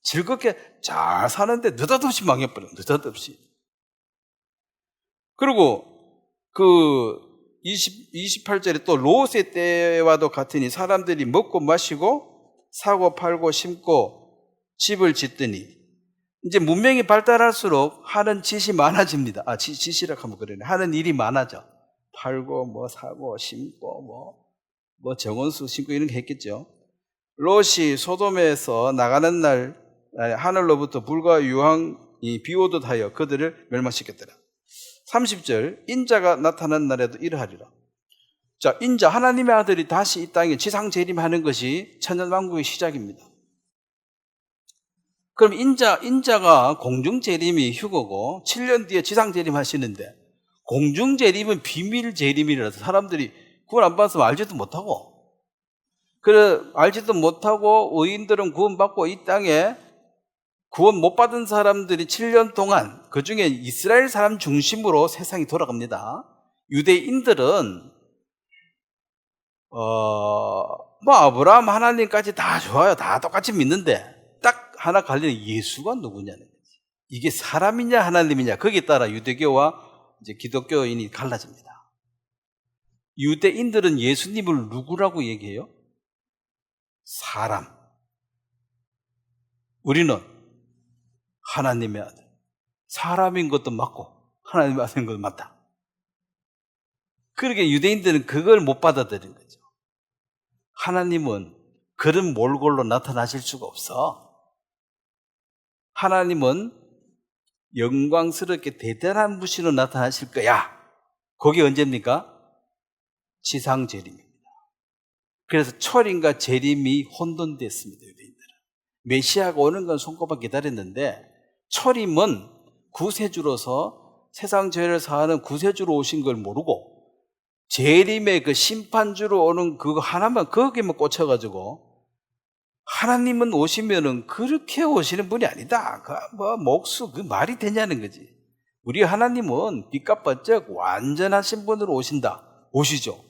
즐겁게 잘 사는데 느닷없이 망해버려. 느닷없이. 그리고 28절에 또 롯의 때와도 같으니 사람들이 먹고 마시고 사고 팔고 심고 집을 짓더니 이제 문명이 발달할수록 하는 짓이 많아집니다. 짓이라고 하면 그러네. 하는 일이 많아져. 팔고 뭐 사고 심고 뭐 정원수 심고 이런 게 했겠죠. 롯이 소돔에서 나가는 날 하늘로부터 불과 유황이 비오듯 하여 그들을 멸망시켰더라. 30절 인자가 나타난 날에도 이러하리라. 자, 인자 하나님의 아들이 다시 이 땅에 지상 재림하는 것이 천년왕국의 시작입니다. 그럼 인자가 공중 재림이 휴거고 7년 뒤에 지상 재림하시는데 공중 재림은 비밀 재림이라서 사람들이 구원 안 받았으면 알지도 못하고 알지도 못하고 의인들은 구원받고 이 땅에 구원 못 받은 사람들이 7년 동안 그 중에 이스라엘 사람 중심으로 세상이 돌아갑니다. 유대인들은 뭐 아브라함 하나님까지 다 좋아요. 다 똑같이 믿는데 딱 하나 갈리는 예수가 누구냐는 거지. 이게 사람이냐 하나님이냐 거기에 따라 유대교와 이제 기독교인이 갈라집니다. 유대인들은 예수님을 누구라고 얘기해요? 사람. 우리는 하나님의 아들, 사람인 것도 맞고 하나님의 아들인 것도 맞다. 그러게 유대인들은 그걸 못 받아들인 거죠. 하나님은 그런 몰골로 나타나실 수가 없어. 하나님은 영광스럽게 대단한 무신으로 나타나실 거야. 그게 언제입니까? 지상 재림입니다. 그래서 초림과 재림이 혼돈됐습니다. 유대인들은 메시아가 오는 건 손꼽아 기다렸는데, 초림은 구세주로서 세상 죄를 사하는 구세주로 오신 걸 모르고 재림의 그 심판주로 오는 그거 하나만, 거기에만 꽂혀가지고, 하나님은 오시면은 그렇게 오시는 분이 아니다. 그 말이 되냐는 거지. 우리 하나님은 빛과 번쩍 완전하신 분으로 오시죠.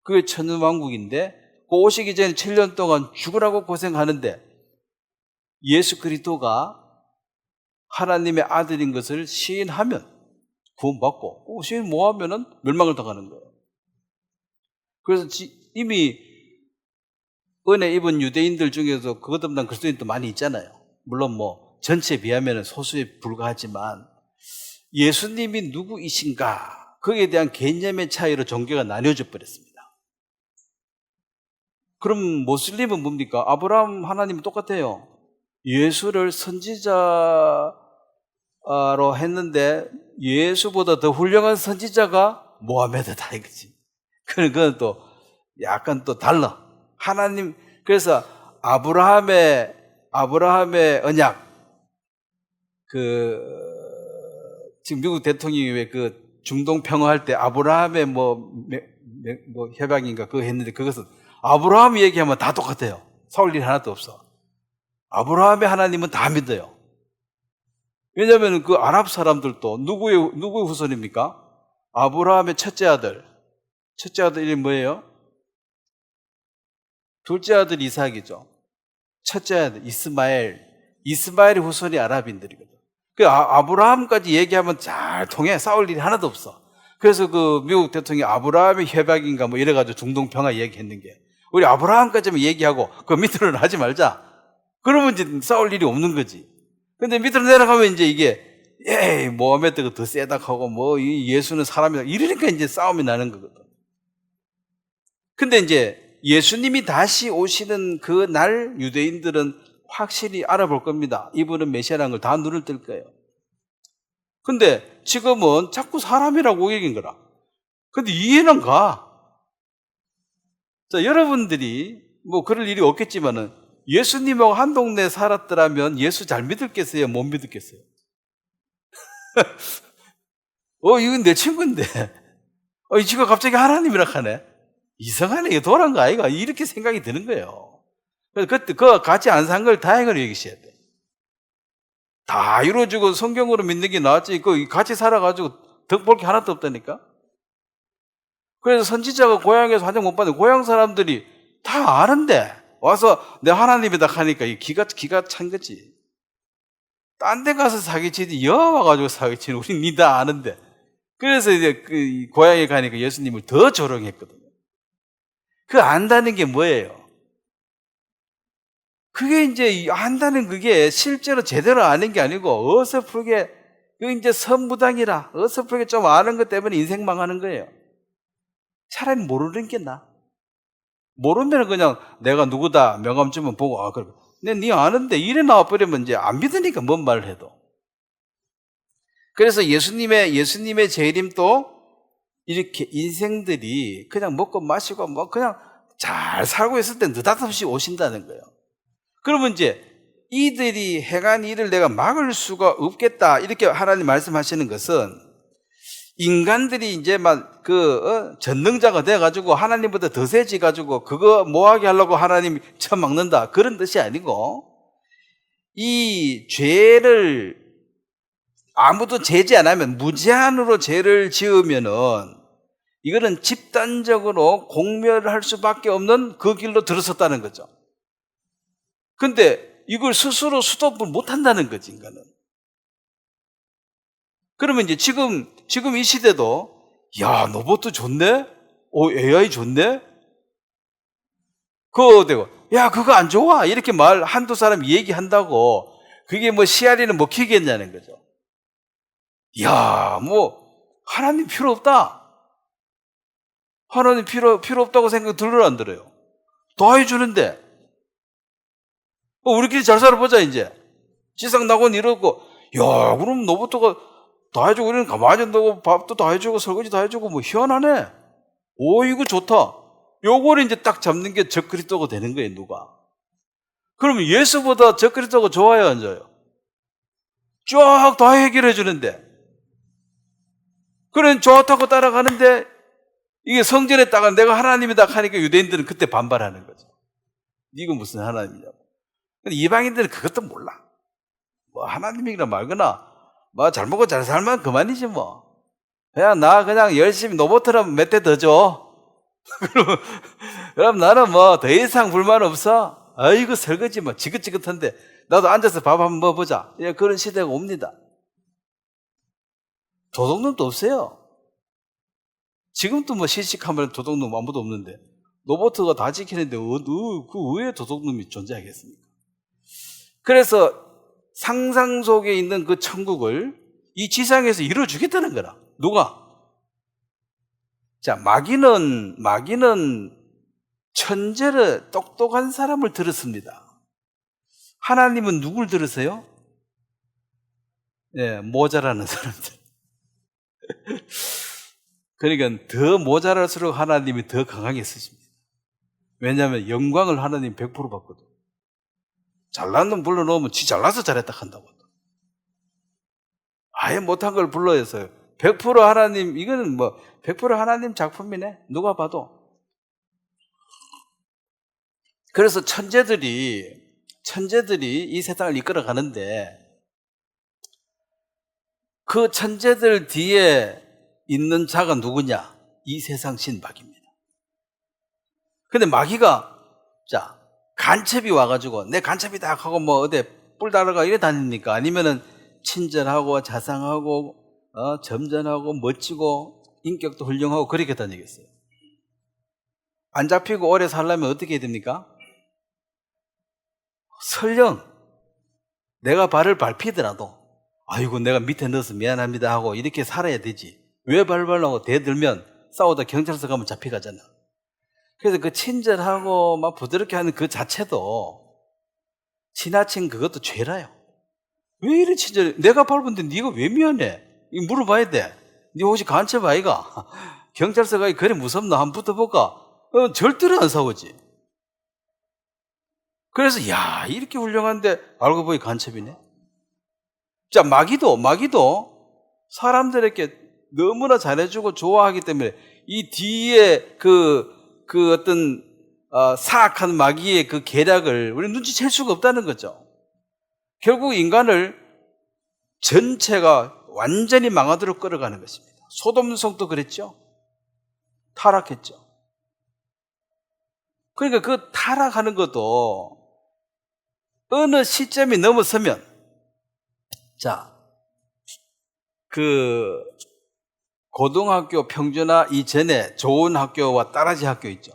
그게 천년왕국인데, 그 오시기 전에 7년 동안 죽으라고 고생하는데, 예수 그리스도가 하나님의 아들인 것을 시인하면 구원받고, 시인 못하면은 멸망을 당하는 거예요. 그래서 이미 은혜 입은 유대인들 중에서 그것보다는 그리스도인도 많이 있잖아요. 물론 뭐 전체에 비하면 소수에 불과하지만, 예수님이 누구이신가, 거기에 대한 개념의 차이로 종교가 나뉘어져 버렸습니다. 그럼 모슬림은 뭡니까? 아브라함 하나님은 똑같아요. 예수를 선지자로 했는데 예수보다 더 훌륭한 선지자가 모하메드다 이거지. 그건 또 약간 또 달라. 하나님, 그래서 아브라함의 언약, 지금 미국 대통령이 왜 중동 평화할 때 아브라함의 협약인가 그거 했는데, 그것은 아브라함 얘기하면 다 똑같아요. 사올 일 하나도 없어. 아브라함의 하나님은 다 믿어요. 왜냐하면 그 아랍 사람들도 누구의 후손입니까? 아브라함의 첫째 아들 이름이 뭐예요? 둘째 아들 이삭이죠. 첫째 아들 이스마엘의 후손이 아랍인들이거든. 그 아브라함까지 얘기하면 잘 통해. 싸울 일이 하나도 없어. 그래서 그 미국 대통령이 아브라함의 협약인가 뭐 이래가지고 중동 평화 얘기했는 게, 우리 아브라함까지만 얘기하고 그 밑으로는 하지 말자. 그러면 이제 싸울 일이 없는 거지. 근데 밑으로 내려가면 이제 이게, 모하메드가 더 세다 하고 뭐 예수는 사람이다 이러니까 이제 싸움이 나는 거거든. 근데 이제 예수님이 다시 오시는 그 날 유대인들은 확실히 알아볼 겁니다. 이분은 메시아라는 걸 다 눈을 뜰 거예요. 근데 지금은 자꾸 사람이라고 얘기한 거라. 근데 이해는 가. 자, 여러분들이 뭐 그럴 일이 없겠지만은 예수님하고 한 동네에 살았더라면 예수 잘 믿었겠어요? 못 믿었겠어요? 이건 내 친구인데. 이 친구가 갑자기 하나님이라 하네. 이상하네. 이거 도란 거 아이가? 이렇게 생각이 드는 거예요. 그래서 그때 같이 안 산 걸 다행으로 여기셔야 돼. 다 이루어지고 성경으로 믿는 게 나았지. 같이 살아가지고 덕 볼 게 하나도 없다니까? 그래서 선지자가 고향에서 환영 못 받는 고향 사람들이 다 아는데 와서 내 하나님이다 하니까 기가 찬 거지. 딴 데 가서 사기치지 여와 와가지고 사기치는 우리 니 다 아는데. 그래서 이제 그 고향에 가니까 예수님을 더 조롱했거든요. 그 안다는 게 뭐예요? 그게 이제 안다는 그게 실제로 제대로 아는 게 아니고 어설프게, 그 이제 선무당이라 어설프게 좀 아는 것 때문에 인생 망하는 거예요. 차라리 모르는 게 나아. 모르면 그냥 내가 누구다 명함 주면 보고 그래. 근데 네 아는데 이래 나와버리면 이제 안 믿으니까 뭔 말을 해도. 그래서 예수님의 재림도 이렇게 인생들이 그냥 먹고 마시고 뭐 그냥 잘 살고 있을 때 느닷없이 오신다는 거예요. 그러면 이제 이들이 행한 일을 내가 막을 수가 없겠다 이렇게 하나님 말씀하시는 것은, 인간들이 이제 전능자가 돼가지고 하나님보다 더 세지가지고 그거 뭐하게 하려고 하나님이 쳐막는다 그런 뜻이 아니고, 이 죄를 아무도 제지 안 하면, 무제한으로 죄를 지으면은 이거는 집단적으로 공멸할 수밖에 없는 그 길로 들어섰다는 거죠. 근데 이걸 스스로 스톱을 못 한다는 거지, 인간은. 그러면 이제 지금 이 시대도, 야, 로봇도 좋네? AI 좋네? 그거 되고, 야, 그거 안 좋아? 이렇게 한두 사람이 얘기한다고 그게 뭐 씨알이는 먹히겠냐는 거죠. 이야, 뭐 하나님 필요 없다. 하나님 필요 없다고 생각 들어요, 안 들어요? 다 해주는데. 우리끼리 잘 살아보자, 이제. 지상 낙원 이러고, 야, 그럼 너부터가 다 해주고, 우리는 가만히 있다고 밥도 다 해주고, 설거지 다 해주고, 뭐 희한하네. 오, 이거 좋다. 요거를 이제 딱 잡는 게 적그리스도가 되는 거예요, 누가. 그러면 예수보다 적그리스도가 좋아요, 안 좋아요? 쫙 다 해결해 주는데. 그래, 좋다고 따라가는데, 이게 성전에 따가 내가 하나님이다 하니까 유대인들은 그때 반발하는 거죠. 이거 무슨 하나님이냐고. 근데 이방인들은 그것도 몰라. 뭐 하나님이나 말거나, 뭐 잘 먹고 잘 살면 그만이지 뭐. 그냥 열심히 노보트라면 몇 대 더 줘. 그럼 나는 뭐 더 이상 불만 없어. 아이고 설거지 뭐 지긋지긋한데 나도 앉아서 밥 한번 먹어보자. 예, 그런 시대가 옵니다. 도둑놈도 없어요. 지금도 뭐 시식하면 도둑놈 아무도 없는데 로봇가 다 지키는데 그 왜 도둑놈이 존재하겠습니까? 그래서 상상 속에 있는 그 천국을 이 지상에서 이루어주겠다는 거라. 누가? 자, 마귀는 천재를 똑똑한 사람을 들었습니다. 하나님은 누굴 들으세요? 예, 모자라는 사람들. 그러니까 더 모자랄수록 하나님이 더 강하게 쓰십니다. 왜냐하면 영광을 하나님 100% 받거든. 잘난 놈 불러놓으면 지 잘나서 잘했다 한다고. 아예 못한 걸 불러서 100% 하나님, 이거는 뭐 100% 하나님 작품이네. 누가 봐도. 그래서 천재들이 이 세상을 이끌어 가는데 그 천재들 뒤에 있는 자가 누구냐? 이 세상 신 마귀입니다. 근데 마귀가 자 간첩이 와가지고 내 간첩이다 하고 뭐 어디 뿔 달아가 이래 다닙니까? 아니면은 친절하고 자상하고 점잖하고 멋지고 인격도 훌륭하고 그렇게 다니겠어요? 안 잡히고 오래 살려면 어떻게 해야 됩니까? 설령 내가 발을 밟히더라도 아이고 내가 밑에 넣어서 미안합니다 하고 이렇게 살아야 되지. 왜 발발하고 대들면 싸우다 경찰서 가면 잡혀가잖아. 그래서 그 친절하고 막 부드럽게 하는 그 자체도 지나친 그것도 죄라요. 왜 이리 친절해? 내가 밟은데 네가 왜 미안해? 이거 물어봐야 돼. 네 혹시 간첩 아이가? 경찰서 가기 그래 무섭나? 한번 붙어볼까? 절대로 안 싸우지. 그래서 야 이렇게 훌륭한데 알고 보니 간첩이네. 자 마귀도 사람들에게 너무나 잘해주고 좋아하기 때문에 이 뒤에 그 어떤 사악한 마귀의 그 계략을 우리 눈치챌 수가 없다는 거죠. 결국 인간을 전체가 완전히 망하도록 끌어가는 것입니다. 소돔성도 그랬죠. 타락했죠. 그러니까 그 타락하는 것도 어느 시점이 넘어서면 자, 그 고등학교 평준화 이전에 좋은 학교와 따라지 학교 있죠.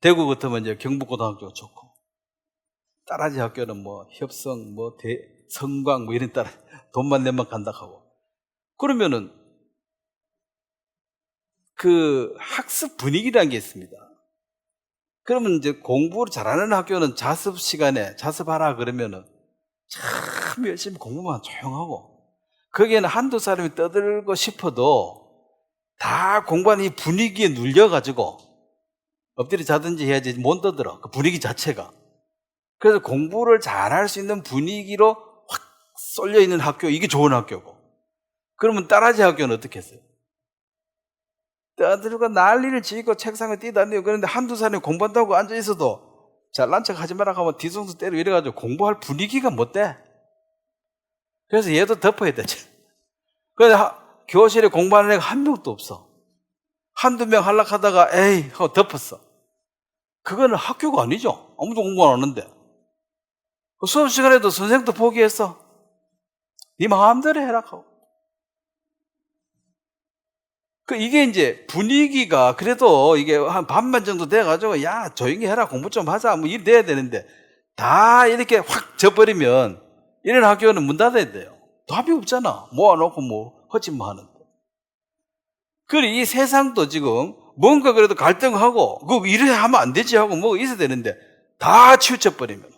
대구 같으면 이제 경북고등학교가 좋고 따라지 학교는 뭐 협성, 뭐 성광 뭐 이런 따라 돈만 내면 간다 하고 그러면은 그 학습 분위기라는 게 있습니다. 그러면 이제 공부를 잘하는 학교는 자습 시간에 자습하라 그러면은 참 열심히 공부만 조용하고 거기에는 한두 사람이 떠들고 싶어도 다 공부하는 이 분위기에 눌려가지고 엎드려 자든지 해야지 못 떠들어. 그 분위기 자체가. 그래서 공부를 잘할 수 있는 분위기로 확 쏠려 있는 학교, 이게 좋은 학교고. 그러면 따라지 학교는 어떻게 했어요? 떠들고 난리를 치고 책상에 뛰다니고 그런데 한두 사람이 공부한다고 앉아있어도 잘난 척 하지 마라 하면 뒤통수 때리고 이래가지고 공부할 분위기가 못 돼. 그래서 얘도 덮어야 되지. 그래서 교실에 공부하는 애가 한 명도 없어. 한두 명 하려하다가 에이 하고 덮었어. 그거는 학교가 아니죠. 아무도 공부 안 하는데. 수업 시간에도 선생님도 포기했어. 네 마음대로 해라 하고. 이게 이제 분위기가 그래도 이게 한 반만 정도 돼가지고 야 조용히 해라 공부 좀 하자 뭐 이래 돼야 되는데 다 이렇게 확 져버리면 이런 학교는 문 닫아야 돼요. 답이 없잖아. 모아놓고 뭐 허짓뭐 하는데. 그래 이 세상도 지금 뭔가 그래도 갈등하고 그 이래 하면 안 되지 하고 뭐 있어야 되는데 다 치우쳐버리면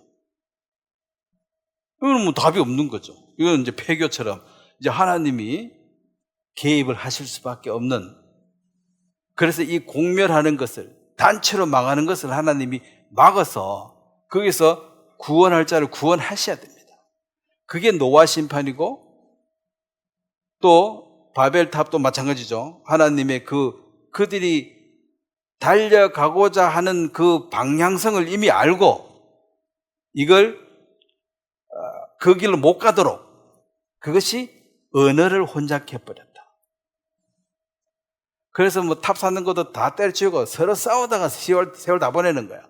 이건 뭐 답이 없는 거죠. 이건 이제 폐교처럼 이제 하나님이 개입을 하실 수밖에 없는, 그래서 이 공멸하는 것을, 단체로 망하는 것을 하나님이 막아서 거기서 구원할 자를 구원하셔야 됩니다. 그게 노아 심판이고 또 바벨탑도 마찬가지죠. 하나님의 그들이 달려가고자 하는 그 방향성을 이미 알고 이걸 그 길로 못 가도록, 그것이 언어를 혼잡해 버렸다. 그래서 뭐 탑 쌓는 것도 다 때려치우고 서로 싸우다가 세월 다 보내는 거야.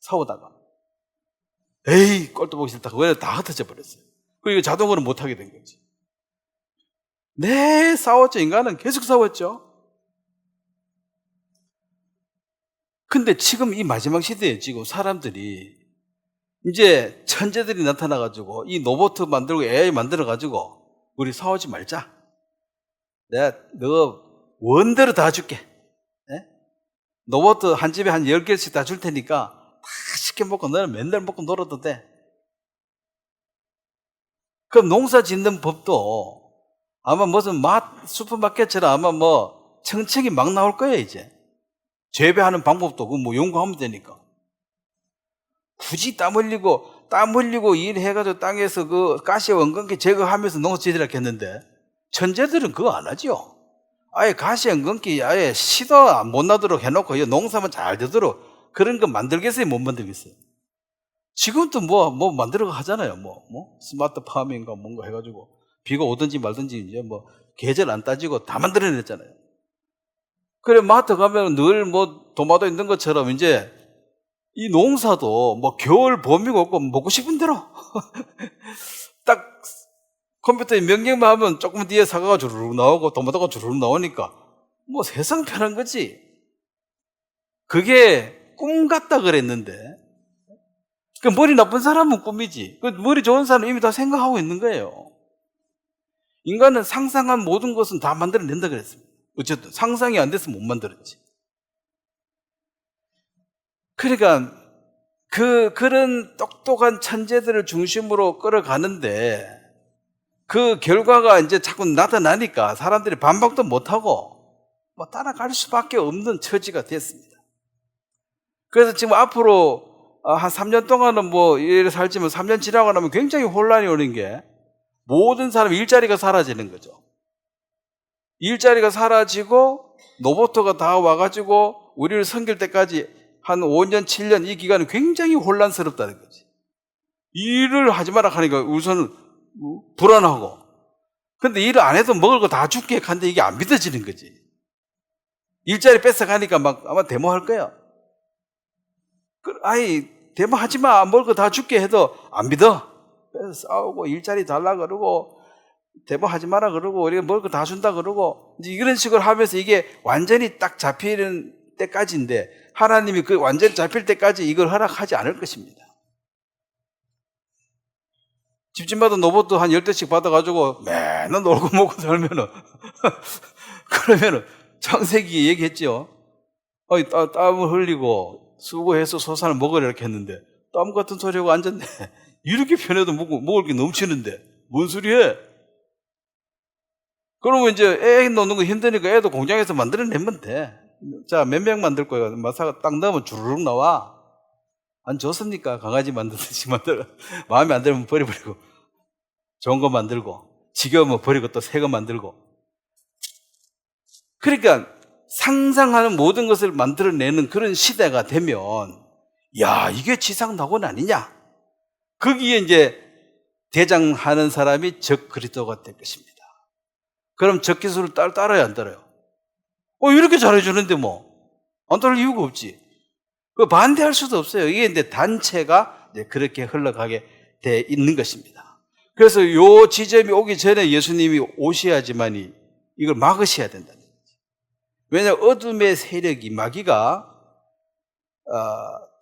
싸우다가 에이 꼴도 보기 싫다. 그거 다 흩어져 버렸어요. 그리고 자동으로 못 하게 된 거지. 네, 싸웠죠. 인간은 계속 싸웠죠. 근데 지금 이 마지막 시대에 지금 사람들이 이제 천재들이 나타나가지고 이 로봇 만들고 AI 만들어가지고 우리 싸우지 말자. 내가 너 원대로 다 줄게. 네? 로봇 한 집에 한 10개씩 다 줄 테니까 다 시켜 먹고 너는 맨날 먹고 놀아도 돼. 그럼 농사 짓는 법도 아마 무슨 슈퍼마켓처럼 아마 뭐 청청이 막 나올 거예요, 이제. 재배하는 방법도 그 뭐 연구하면 되니까. 굳이 땀 흘리고 일해가지고 땅에서 그 가시 원근기 제거하면서 농사 지으라 했는데 천재들은 그거 안 하죠. 아예 가시 원근기 아예 시도 못 나도록 해놓고 농사만 잘 되도록 그런 거 만들겠어요, 못 만들겠어요? 지금도 뭐 만들어 하잖아요. 뭐 스마트 파밍인가 뭔가 해가지고 비가 오든지 말든지 이제 뭐 계절 안 따지고 다 만들어냈잖아요. 그래 마트 가면 늘 뭐 도마도 있는 것처럼 이제 이 농사도 뭐 겨울 봄이고 없고 먹고 싶은 대로 딱 컴퓨터에 명령만 하면 조금 뒤에 사과가 주르륵 나오고 도마도가 주르륵 나오니까 뭐 세상 편한 거지. 그게 꿈 같다 그랬는데 그 머리 나쁜 사람은 꿈이지. 그 머리 좋은 사람은 이미 다 생각하고 있는 거예요. 인간은 상상한 모든 것은 다 만들어낸다 그랬습니다. 어쨌든 상상이 안 돼서 못 만들었지. 그러니까 그런 똑똑한 천재들을 중심으로 끌어가는데 그 결과가 이제 자꾸 나타나니까 사람들이 반박도 못하고 뭐 따라갈 수밖에 없는 처지가 됐습니다. 그래서 지금 앞으로 한 3년 동안은 뭐 이래 살지만 3년 지나고 나면 굉장히 혼란이 오는 게 모든 사람 일자리가 사라지는 거죠. 일자리가 사라지고 로봇가 다 와가지고 우리를 섬길 때까지 한 5년, 7년 이 기간은 굉장히 혼란스럽다는 거지. 일을 하지 마라 하니까 우선 불안하고. 근데 일을 안 해도 먹을 거 다 줄게 하는데 이게 안 믿어지는 거지. 일자리 뺏어가니까 막 아마 데모할 거야. 아이, 데모하지 마. 먹을 거 다 줄게 해도 안 믿어. 그래서 싸우고 일자리 달라 그러고 데모하지 마라 그러고 우리가 먹을 거 다 준다 그러고 이제 이런 식으로 하면서 이게 완전히 딱 잡히는 때까지인데 하나님이 그 완전히 잡힐 때까지 이걸 허락하지 않을 것입니다. 집집마다 로봇도 한 10대씩 받아가지고 맨날 놀고 먹고 살면은 그러면은 창세기 얘기했죠. 땀을 흘리고 수고해서 소산을 먹으려 이렇게 했는데 땀 같은 소리하고 앉았네. 이렇게 편해도 먹을 게 넘치는데 뭔 소리해? 그러면 이제 애 놓는 거 힘드니까 애도 공장에서 만들어내면 돼. 자, 몇 명 만들 거예요? 마사가 딱 넣으면 주르륵 나와. 안 좋습니까? 강아지 만들듯이 만들어. 마음에 안 들면 버려버리고. 좋은 거 만들고. 지겨우면 버리고 또 새 거 만들고. 그러니까 상상하는 모든 것을 만들어내는 그런 시대가 되면, 야, 이게 지상낙원 아니냐? 거기에 이제 대장하는 사람이 적 그리스도가 될 것입니다. 그럼 적 기술을 따라야 안 따라요? 이렇게 잘해주는데 안 따를 이유가 없지. 그 반대할 수도 없어요. 이게 이제 단체가 이제 그렇게 흘러가게 돼 있는 것입니다. 그래서 요 지점이 오기 전에 예수님이 오셔야지만이 이걸 막으셔야 된다는 거죠. 왜냐하면 어둠의 세력이 마귀가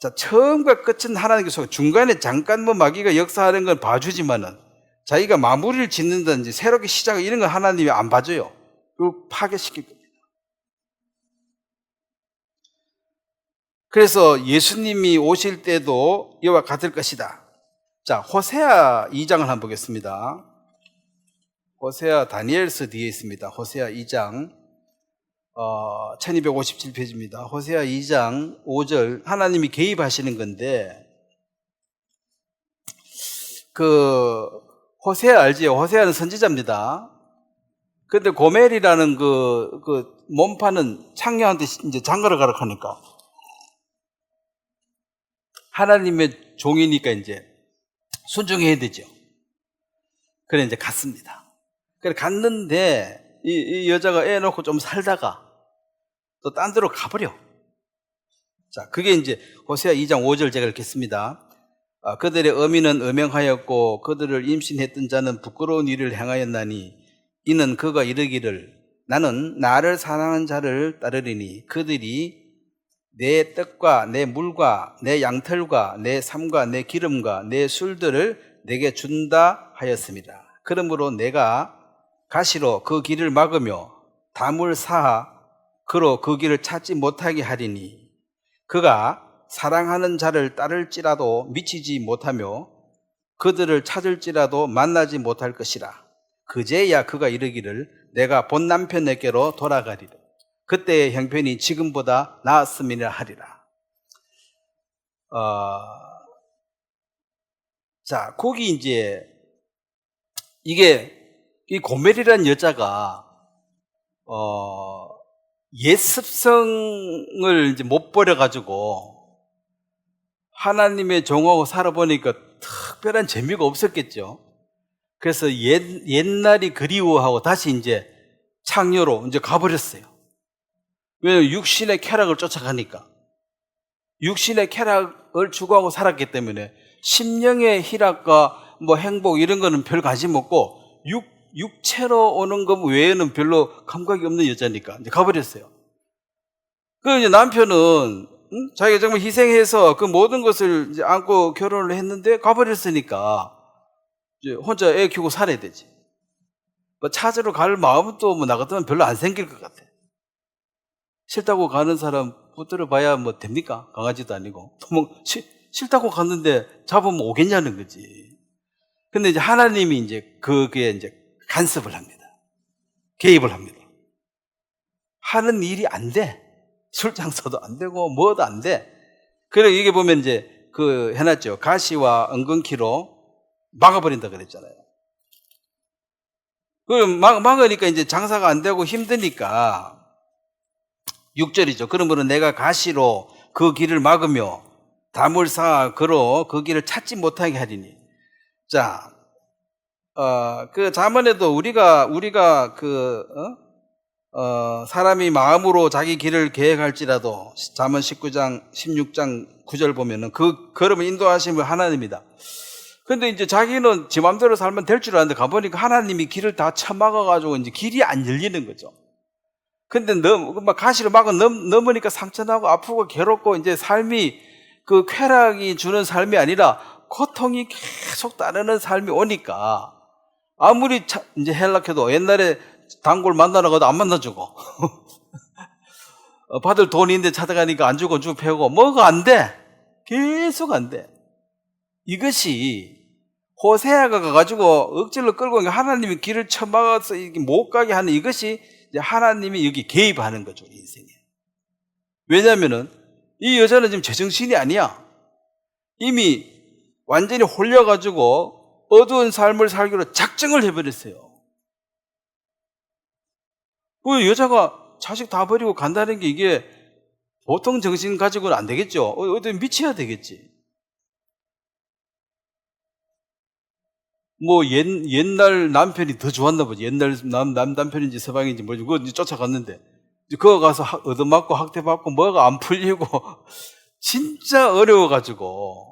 자, 처음과 끝은 하나님께서 중간에 잠깐 뭐 마귀가 역사하는 건 봐주지만은 자기가 마무리를 짓는다든지 새롭게 시작을 이런 건 하나님이 안 봐줘요. 그걸 파괴시킬 겁니다. 그래서 예수님이 오실 때도 이와 같을 것이다. 자, 호세아 2장을 한번 보겠습니다. 호세아 다니엘서 뒤에 있습니다. 호세아 2장 1257페이지입니다. 호세아 2장 5절 하나님이 개입하시는 건데 그 호세아 알지요? 호세아는 선지자입니다. 근데 고멜이라는 그 몸파는 창녀한테 이제 장가를 가라 하니까 하나님의 종이니까 이제 순종해야 되죠. 그래 이제 갔습니다. 그래 갔는데 이 여자가 애 놓고 좀 살다가 또 딴 데로 가버려. 자, 그게 이제 호세아 2장 5절 제가 읽겠습니다. 그들의 어미는 음행하였고 그들을 임신했던 자는 부끄러운 일을 행하였나니 이는 그가 이르기를 나는 나를 사랑하는 자를 따르리니 그들이 내 떡과 내 물과 내 양털과 내 삶과 내 기름과 내 술들을 내게 준다 하였습니다. 그러므로 내가 가시로 그 길을 막으며 담을 쌓아 그로 그 길을 찾지 못하게 하리니 그가 사랑하는 자를 따를지라도 미치지 못하며 그들을 찾을지라도 만나지 못할 것이라. 그제야 그가 이르기를 내가 본 남편에게로 돌아가리라. 그때의 형편이 지금보다 나았음이라 하리라. 자, 거기 이제 이게 이 고멜이라는 여자가 옛습성을 이제 못 버려가지고 하나님의 종하고 살아보니까 특별한 재미가 없었겠죠. 그래서 옛날이 그리워하고 다시 이제 창녀로 이제 가버렸어요. 왜냐하면 육신의 쾌락을 쫓아가니까. 육신의 쾌락을 추구하고 살았기 때문에 심령의 희락과 뭐 행복 이런 거는 별 관심 없고 육체로 오는 것 외에는 별로 감각이 없는 여자니까 이제 가버렸어요. 그 이제 남편은 자기가 정말 희생해서 그 모든 것을 이제 안고 결혼을 했는데 가버렸으니까 이제 혼자 애 키우고 살아야 되지. 뭐 찾으러 갈 마음은 또 뭐 나 같으면 별로 안 생길 것 같아. 싫다고 가는 사람 붙들어 봐야 뭐 됩니까? 강아지도 아니고. 또 뭐 싫다고 갔는데 잡으면 오겠냐는 거지. 근데 이제 하나님이 이제 그게 이제 간섭을 합니다. 개입을 합니다. 하는 일이 안 돼. 출장서도 안 되고 뭐도 안 돼. 그래 이게 보면 이제 그 해놨죠. 가시와 엉겅퀴로 막아버린다 그랬잖아요. 그럼 막으니까 이제 장사가 안 되고 힘드니까 6절이죠. 그러므로 내가 가시로 그 길을 막으며 담을 쌓아 그로 그 길을 찾지 못하게 하리니. 자, 그 자문에도 우리가 사람이 마음으로 자기 길을 계획할지라도 잠언 19장 16장 9절 보면은 그 걸음을 인도하심을 하나님이다. 근데 이제 자기는 지 마음대로 살면 될 줄 알았는데 가보니까 하나님이 길을 다 쳐막아가지고 이제 길이 안 열리는 거죠. 근데 막 가시로 막아 넘으니까 상처나고 아프고 괴롭고 이제 삶이 그 쾌락이 주는 삶이 아니라 고통이 계속 따르는 삶이 오니까 아무리 이제 헬락해도 옛날에 단골 만나러 가도 안 만나주고 받을 돈이 있는데 찾아가니까 안 주고 쭉 패고 뭐가 안 돼. 계속 안 돼. 이것이 호세아가 가가지고 억지로 끌고 하나님이 길을 쳐막아서 못 가게 하는 이것이 이제 하나님이 여기 개입하는 거죠, 인생에. 왜냐하면은 이 여자는 지금 제정신이 아니야. 이미 완전히 홀려가지고 어두운 삶을 살기로 작정을 해버렸어요. 그 여자가 자식 다 버리고 간다는 게 이게 보통 정신 가지고는 안 되겠죠. 어디 미쳐야 되겠지. 뭐 옛날 남편이 더 좋았나 보지. 옛날 남편인지 서방인지 뭐지. 그거 쫓아갔는데 그거 가서 얻어맞고 학대받고 뭐가 안 풀리고 진짜 어려워가지고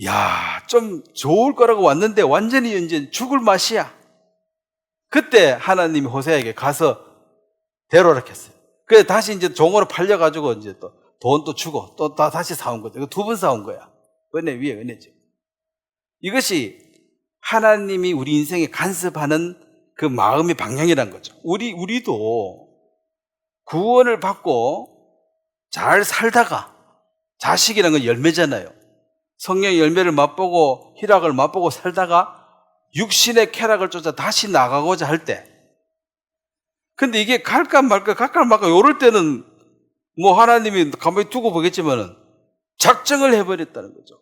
야, 좀 좋을 거라고 왔는데 완전히 이제 죽을 맛이야. 그때 하나님이 호세아에게 가서 데려오라 했어요. 그래서 다시 이제 종으로 팔려가지고 이제 또 돈도 주고 또 다시 사온 거죠. 이거 두 번 사온 거야. 은혜 위에 은혜죠. 이것이 하나님이 우리 인생에 간섭하는 그 마음의 방향이란 거죠. 우리도 구원을 받고 잘 살다가, 자식이라는 건 열매잖아요. 성령의 열매를 맛보고 희락을 맛보고 살다가 육신의 쾌락을 쫓아 다시 나가고자 할 때, 근데 이게 갈까 말까 요럴 때는 뭐 하나님이 가만히 두고 보겠지만은 작정을 해버렸다는 거죠.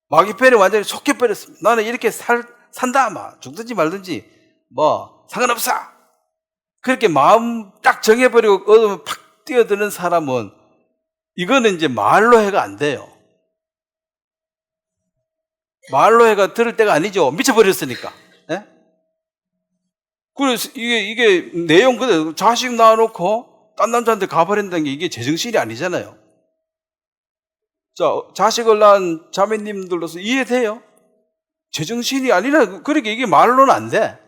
마귀편에 완전히 속해버렸습니다. 나는 이렇게 산다, 막 죽든지 말든지 뭐 상관없어. 그렇게 마음 딱 정해버리고 어둠에 팍 뛰어드는 사람은, 이거는 이제 말로 해가 안 돼요. 말로 해가 들을 때가 아니죠. 미쳐버렸으니까. 예? 그래서 이게 내용 그대로 자식 낳아놓고 딴 남자한테 가버린다는 게 이게 제정신이 아니잖아요. 자, 자식을 낳은 자매님들로서 이해돼요? 제정신이 아니라, 그러니까 이게 말로는 안 돼.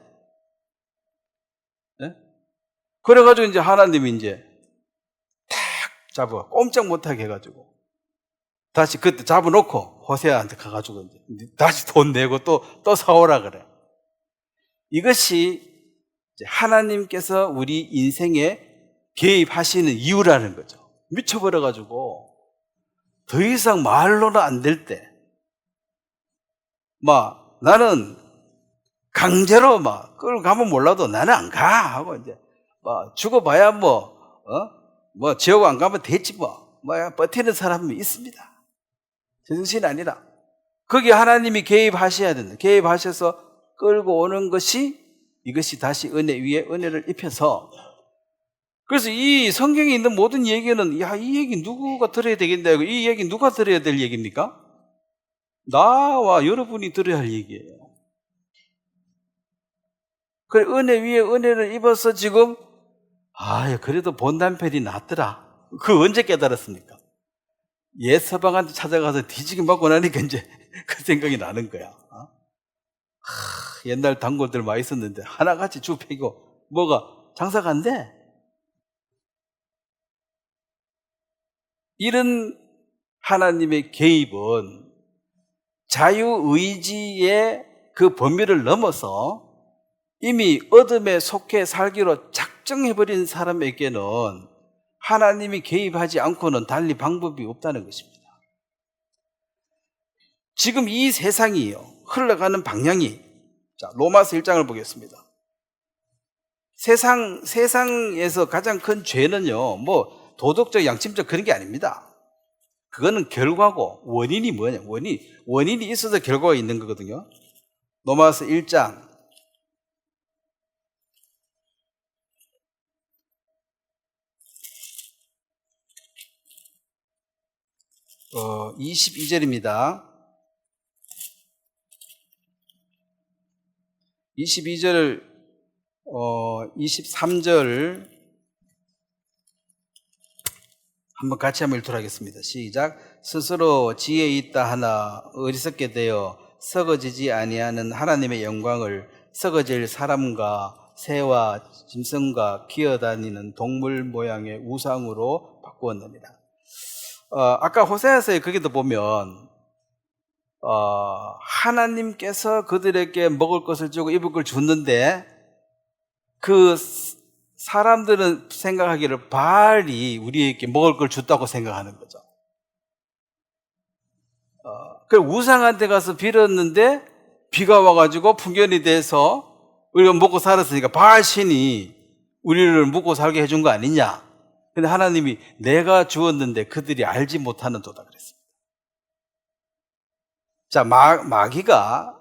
예? 그래가지고 이제 하나님이 이제 탁 잡아 꼼짝 못하게 해가지고 다시 그때 잡아놓고 호세아한테 가가지고 이제 다시 돈 내고 또 사오라 그래. 이것이 이제 하나님께서 우리 인생에 개입하시는 이유라는 거죠. 미쳐버려가지고 더 이상 말로는 안 될 때, 막 나는 강제로 막 끌고 가면 몰라도 나는 안 가 하고 이제 막 죽어봐야 뭐 지옥 안 가면 됐지 뭐 버티는 사람이 있습니다. 제정신이 아니라 거기에 하나님이 개입하셔야 된다. 개입하셔서 끌고 오는 것이, 이것이 다시 은혜 위에 은혜를 입혀서, 그래서 이 성경에 있는 모든 얘기는, 야, 이 얘기 누구가 들어야 되겠냐, 이 얘기 누가 들어야 될 얘기입니까? 나와 여러분이 들어야 할 얘기예요. 그래, 은혜 위에 은혜를 입어서 지금, 그래도 본 남편이 낫더라. 그 언제 깨달았습니까? 옛 서방한테 찾아가서 뒤지게 맞고 나니까 이제 그 생각이 나는 거야. 옛날 단골들 많이 있었는데 하나같이 쭉 패고 뭐가 장사가 안 돼. 이런 하나님의 개입은 자유의지의 그 범위를 넘어서 이미 어둠에 속해 살기로 작정해버린 사람에게는 하나님이 개입하지 않고는 달리 방법이 없다는 것입니다. 지금 이 세상이요, 흘러가는 방향이, 자, 로마서 1장을 보겠습니다. 세상에서 가장 큰 죄는요, 뭐 도덕적, 양심적 그런 게 아닙니다. 그거는 결과고, 원인이 뭐냐? 원인이 있어서 결과가 있는 거거든요. 로마서 1장 22절입니다. 22절, 23절 한번 같이 한번 읽도록 하겠습니다. 시작. 스스로 지혜 있다 하나 어리석게 되어 썩어지지 아니하는 하나님의 영광을 썩어질 사람과 새와 짐승과 기어다니는 동물 모양의 우상으로 바꾸었느니라. 아까 호세아서에 거기도 보면 하나님께서 그들에게 먹을 것을 주고 입을 걸 줬는데 그 사람들은 생각하기를 바알이 우리에게 먹을 걸 줬다고 생각하는 거죠. 그 우상한테 가서 빌었는데 비가 와가지고 풍년이 돼서 우리가 먹고 살았으니까 바알 신이 우리를 먹고 살게 해준 거 아니냐. 근데 하나님이 내가 주었는데 그들이 알지 못하는 도다 그랬습니다. 자, 마귀가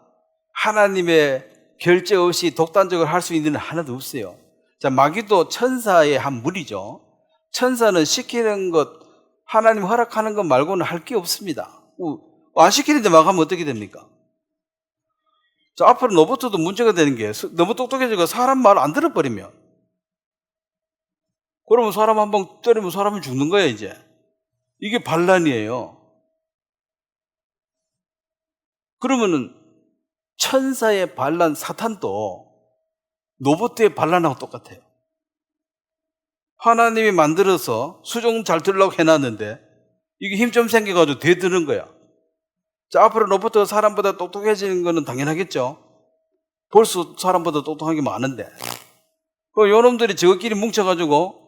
하나님의 결제 없이 독단적으로 할 수 있는 일 하나도 없어요. 자, 마귀도 천사의 한 무리죠. 천사는 시키는 것, 하나님 허락하는 것 말고는 할 게 없습니다. 안 시키는데 막 하면 어떻게 됩니까? 자, 앞으로 로봇도 문제가 되는 게 너무 똑똑해지고 사람 말 안 들어버리면, 그러면 사람 한 방 때리면 사람은 죽는 거야, 이제. 이게 반란이에요. 그러면은 천사의 반란, 사탄도 로봇의 반란하고 똑같아요. 하나님이 만들어서 수종 잘 들으려고 해놨는데 이게 힘 좀 생겨가지고 대드는 거야. 자, 앞으로 로봇가 사람보다 똑똑해지는 거는 당연하겠죠. 벌써 사람보다 똑똑한 게 많은데. 요놈들이 저것끼리 뭉쳐가지고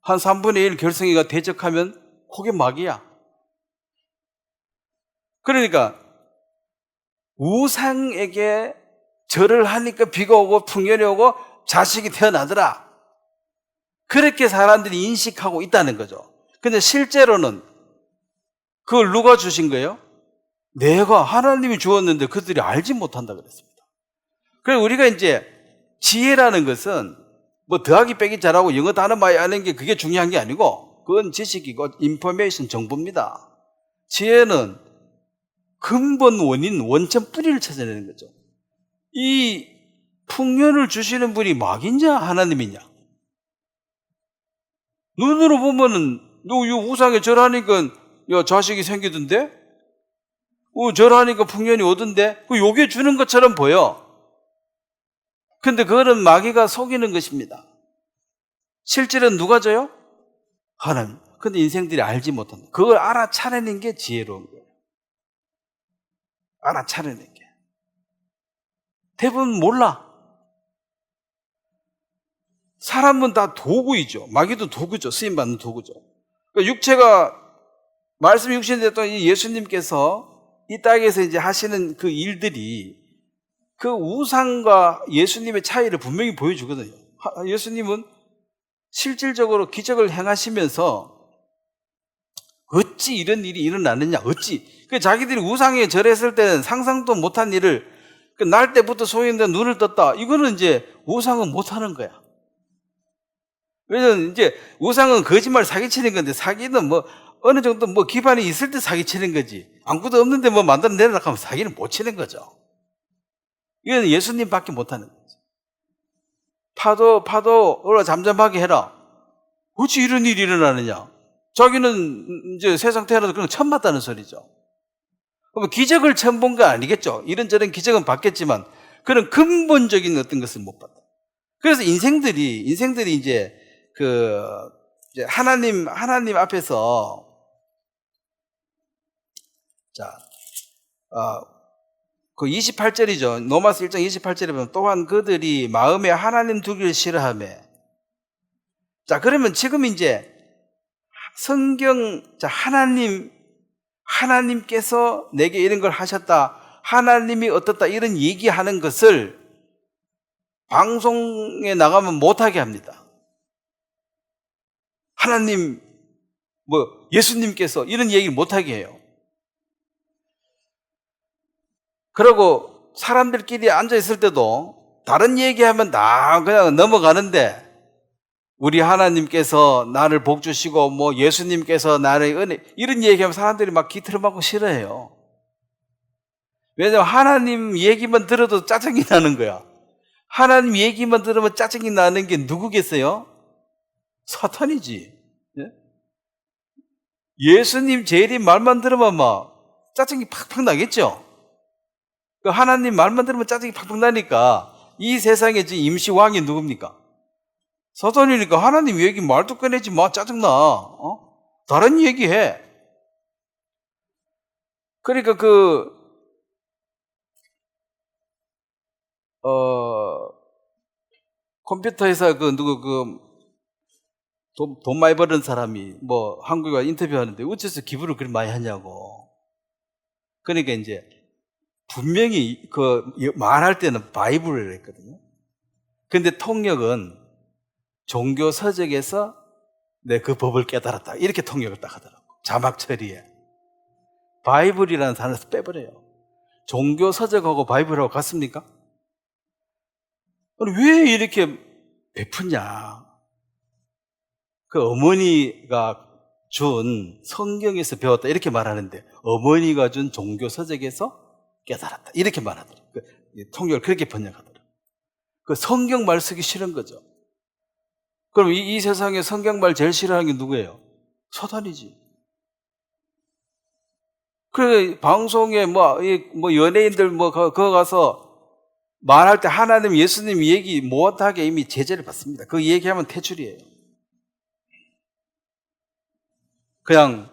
한 3분의 1 결성이가 대적하면 그게 막이야. 그러니까 우상에게 절을 하니까 비가 오고 풍년이 오고 자식이 태어나더라. 그렇게 사람들이 인식하고 있다는 거죠. 근데 실제로는 그걸 누가 주신 거예요? 내가 하나님이 주었는데 그들이 알지 못한다 그랬습니다. 그래서 우리가 이제 지혜라는 것은 뭐 더하기 빼기 잘하고 영어 단어 많이 아는 게 그게 중요한 게 아니고 그건 지식이고 인포메이션 정보입니다. 지혜는 근본 원인, 원천 뿌리를 찾아내는 거죠. 이 풍년을 주시는 분이 막이냐 하나님이냐? 눈으로 보면은 너 우상에 절하니까 야 자식이 생기던데? 절하니까 풍년이 오던데? 요게 주는 것처럼 보여. 근데 그거는 마귀가 속이는 것입니다. 실제로는 누가 줘요? 하나님. 근데 인생들이 알지 못한다. 그걸 알아차리는 게 지혜로운 거예요. 알아차리는 게. 대부분 몰라. 사람은 다 도구이죠. 마귀도 도구죠. 쓰임받는 도구죠. 그러니까 육체가, 말씀 육신이 됐던 이 예수님께서 이 땅에서 이제 하시는 그 일들이 그 우상과 예수님의 차이를 분명히 보여주거든요. 예수님은 실질적으로 기적을 행하시면서 어찌 이런 일이 일어나느냐, 어찌. 자기들이 우상에 절했을 때는 상상도 못한 일을 날 때부터 소인데 눈을 떴다. 이거는 이제 우상은 못하는 거야. 왜냐면 이제 우상은 거짓말 사기치는 건데 사기는 뭐 어느 정도 뭐 기반이 있을 때 사기치는 거지. 아무것도 없는데 뭐 만들어 내려고 하면 사기는 못 치는 거죠. 이건 예수님밖에 못하는 거죠. 파도 올라 잠잠하게 해라. 어찌 이런 일이 일어나느냐. 자기는 이제 세상 태어나서 그런 거 처음 봤다는 소리죠. 그럼 기적을 처음 본 거 아니겠죠. 이런저런 기적은 봤겠지만 그런 근본적인 어떤 것을 못 봤다. 그래서 인생들이 이제 이제 하나님 앞에서 그 28절이죠. 로마서 1장 28절에 보면 또한 그들이 마음에 하나님 두기를 싫어하며. 자, 그러면 지금 이제 하나님께서 내게 이런 걸 하셨다. 하나님이 어떻다. 이런 얘기하는 것을 방송에 나가면 못하게 합니다. 하나님, 예수님께서 이런 얘기를 못하게 해요. 그리고 사람들끼리 앉아있을 때도 다른 얘기하면 다 그냥 넘어가는데 우리 하나님께서 나를 복 주시고 예수님께서 나를 은혜 이런 얘기하면 사람들이 막 기트름하고 싫어해요. 왜냐하면 하나님 얘기만 들어도 짜증이 나는 거야. 하나님 얘기만 들으면 짜증이 나는 게 누구겠어요? 사탄이지. 예수님 재림 말만 들으면 막 짜증이 팍팍 나겠죠? 하나님 말만 들으면 짜증이 팍팍 나니까 이 세상에 지금 임시왕이 누굽니까? 사탄이니까 하나님 얘기 말도 꺼내지 마. 짜증나. 다른 얘기해. 그러니까 컴퓨터 회사 돈 많이 버는 사람이 한국에 와 인터뷰하는데 어째서 기부를 그렇게 많이 하냐고. 그러니까 이제 분명히 말할 때는 바이블을 했거든요. 근데 통역은 종교 서적에서 내 그 법을 깨달았다. 이렇게 통역을 딱 하더라고. 자막 처리에. 바이블이라는 단어에서 빼버려요. 종교 서적하고 바이블하고 같습니까? 왜 이렇게 베푸냐? 그 어머니가 준 성경에서 배웠다. 이렇게 말하는데 어머니가 준 종교 서적에서 깨달았다. 이렇게 말하더라고요. 통역을 그렇게 번역하더라고요. 성경 말 쓰기 싫은 거죠. 그럼 이 세상에 성경 말 제일 싫어하는 게 누구예요? 사탄이지. 그래, 방송에 연예인들 그거 가서 말할 때 하나님, 예수님 얘기 못하게 이미 제재를 받습니다. 그 얘기하면 퇴출이에요. 그냥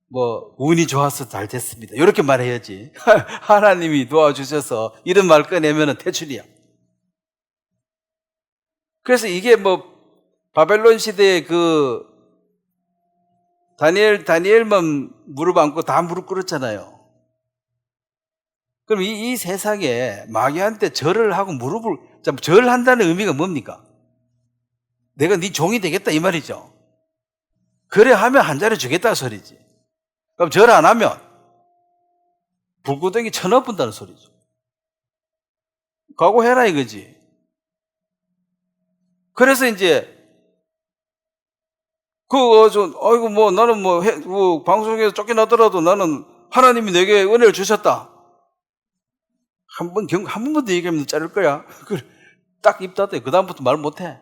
뭐 운이 좋아서 잘 됐습니다. 이렇게 말해야지. 하나님이 도와주셔서 이런 말 꺼내면 퇴출이야. 그래서 이게 뭐 바벨론 시대에 그 다니엘만 무릎 안고 다 무릎 꿇었잖아요. 그럼 이 세상에 마귀한테 절을 하고 절한다는 의미가 뭡니까? 내가 네 종이 되겠다 이 말이죠. 그래 하면 한 자리 주겠다 소리지. 그럼 절 안 하면 불구덩이 쳐넣어본다는 소리죠. 각오해라 이거지. 그래서 이제 아이고 뭐 나는 뭐 방송에서 쫓겨나더라도 나는 하나님이 내게 은혜를 주셨다. 한 번만 더 얘기하면 자를 거야. 딱 입 닫아. 그 다음부터 말 못해.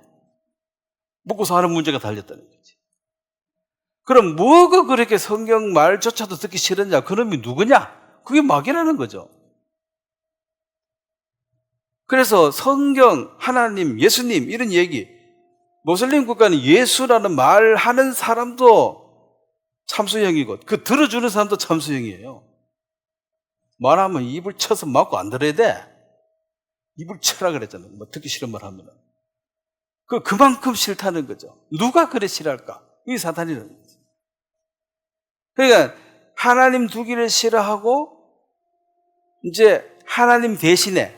먹고 사는 문제가 달렸다는 거지. 그럼 뭐가 그렇게 성경 말조차도 듣기 싫었냐? 그놈이 누구냐? 그게 마귀라는 거죠. 그래서 성경, 하나님, 예수님 이런 얘기, 모슬림 국가는 예수라는 말 하는 사람도 참수형이고 그 들어주는 사람도 참수형이에요. 말하면 입을 쳐서 맞고 안 들어야 돼. 입을 쳐라 그랬잖아요. 뭐 듣기 싫은 말 하면은. 그만큼 싫다는 거죠. 누가 그래 싫어할까? 이게 사탄이라는 거죠. 그러니까 하나님 두기를 싫어하고 이제 하나님 대신에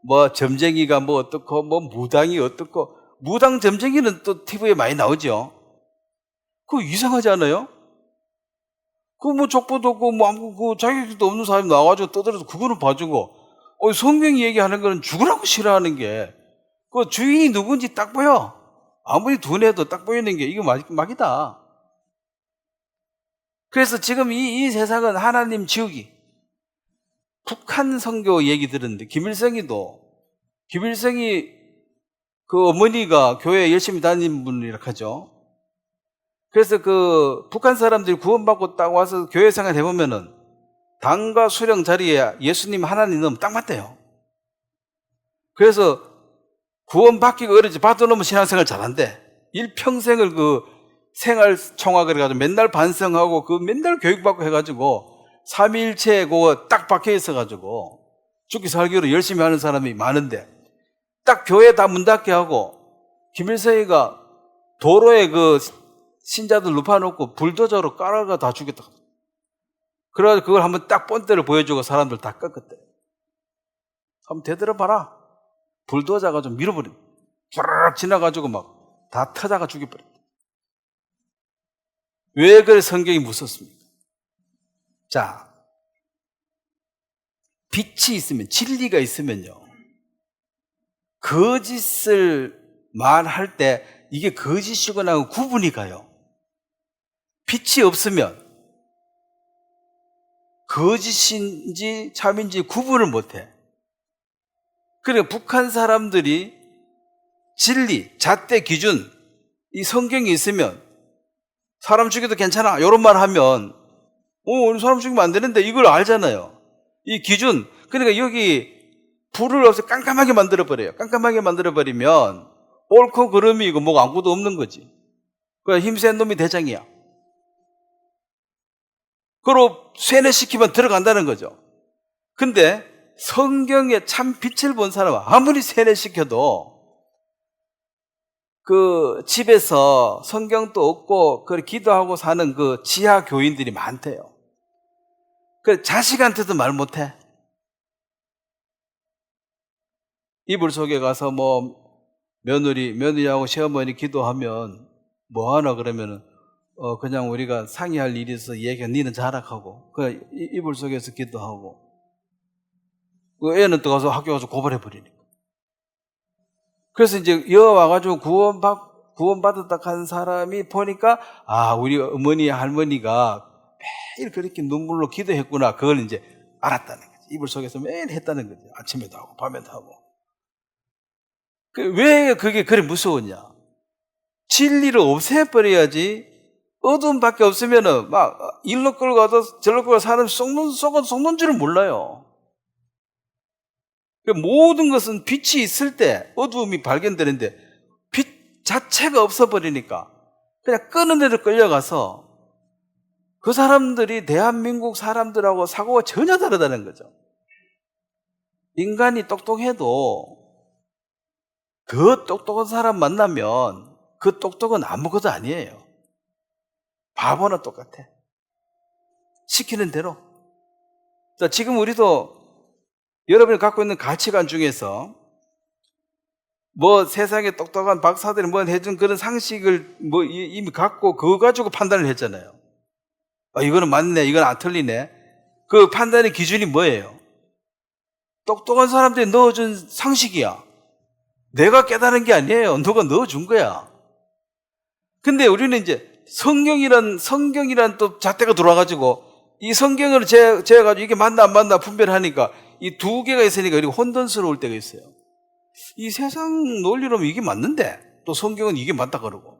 뭐 점쟁이가 뭐 어떻고 뭐 무당이 어떻고, 무당 점쟁이는 또 TV에 많이 나오죠. 그거 이상하지 않아요? 뭐 족보도 없고 뭐 아무 자격도 없는 사람이 나와가지고 떠들어서 그거는 봐주고, 성경이 얘기하는 거는 죽으라고 싫어하는 게, 그 주인이 누군지 딱 보여. 아무리 둔해도 딱 보이는 게 이거 막이다. 그래서 지금 이 세상은 하나님 지우기. 북한 선교 얘기 들었는데 김일성이 그 어머니가 교회 열심히 다니는 분이라 하죠. 그래서 그 북한 사람들이 구원받고 딱 와서 교회 생활 해보면은 당과 수령 자리에 예수님 하나님 넣으면 딱 맞대요. 그래서 구원받기가 어렵지 받아놓으면 신앙생활 잘한대. 일평생을 그 생활 총학을 해가지고 맨날 반성하고 그 맨날 교육받고 해가지고 삼위일체 그거 딱 박혀 있어가지고 죽기 살기로 열심히 하는 사람이 많은데, 딱 교회 다 문 닫게 하고 김일성이가 도로에 그 신자들 눕혀놓고 불도저로 깔아가 다 죽였다. 그래가지고 그걸 한번 딱 본때를 보여주고 사람들 다 꺾었대. 한번 되돌아봐라. 불도저가 좀 밀어버린, 쫙 지나가지고 막 다 터다가 죽여버렸대. 왜 그래 성경이 무섭습니까? 자, 빛이 있으면, 진리가 있으면요, 거짓을 말할 때 이게 거짓이거나 구분이 가요. 빛이 없으면 거짓인지 참인지 구분을 못해. 그러니까 북한 사람들이 진리, 잣대 기준, 이 성경이 있으면 사람 죽여도 괜찮아 이런 말 하면 사람 죽이면 안 되는데 이걸 알잖아요. 이 기준. 그러니까 여기 불을 없애 깜깜하게 만들어버려요. 깜깜하게 만들어버리면 옳고 그름이고 뭐가 아무것도 없는 거지. 그러니까 힘센 놈이 대장이야. 그리고 세뇌시키면 들어간다는 거죠. 근데 성경에 참 빛을 본 사람은 아무리 세뇌시켜도 그 집에서 성경도 없고 그 기도하고 사는 그 지하 교인들이 많대요. 그 자식한테도 말 못해. 이불 속에 가서 뭐 며느리하고 시어머니 기도하면 뭐 하나 그러면은 그냥 우리가 상의할 일이 있어서 얘기해. 니는 자락하고 그 이불 속에서 기도하고, 그 애는 또 가서 학교 가서 고발해 버리니까. 그래서 이제 와가지고 구원받았다 한 사람이 보니까 우리 어머니 할머니가 매일 그렇게 눈물로 기도했구나. 그걸 이제 알았다는 거지. 이불 속에서 매일 했다는 거지. 아침에도 하고 밤에도 하고. 왜 그게 그래 무서웠냐? 진리를 없애버려야지. 어둠밖에 없으면은 막 일로 끌고 가서 절로 끌고 가서 사람 속는 줄은 몰라요. 모든 것은 빛이 있을 때 어두움이 발견되는데 빛 자체가 없어버리니까 그냥 끄는 데로 끌려가서 그 사람들이 대한민국 사람들하고 사고가 전혀 다르다는 거죠. 인간이 똑똑해도 더 똑똑한 사람 만나면 그 똑똑은 아무것도 아니에요. 바보나 똑같아. 시키는 대로. 자, 지금 우리도 여러분이 갖고 있는 가치관 중에서 뭐 세상에 똑똑한 박사들이 뭐 해준 그런 상식을 뭐 이미 갖고 그거 가지고 판단을 했잖아요. 이거는 맞네, 이건 안 틀리네. 그 판단의 기준이 뭐예요? 똑똑한 사람들이 넣어준 상식이야. 내가 깨달은 게 아니에요. 누가 넣어준 거야. 근데 우리는 이제 성경이란 또 잣대가 돌아가지고 이 성경을 재가지고 이게 맞나 안 맞나 분별하니까 이 두 개가 있으니까 그리고 혼돈스러울 때가 있어요. 이 세상 논리로는 이게 맞는데 또 성경은 이게 맞다 그러고.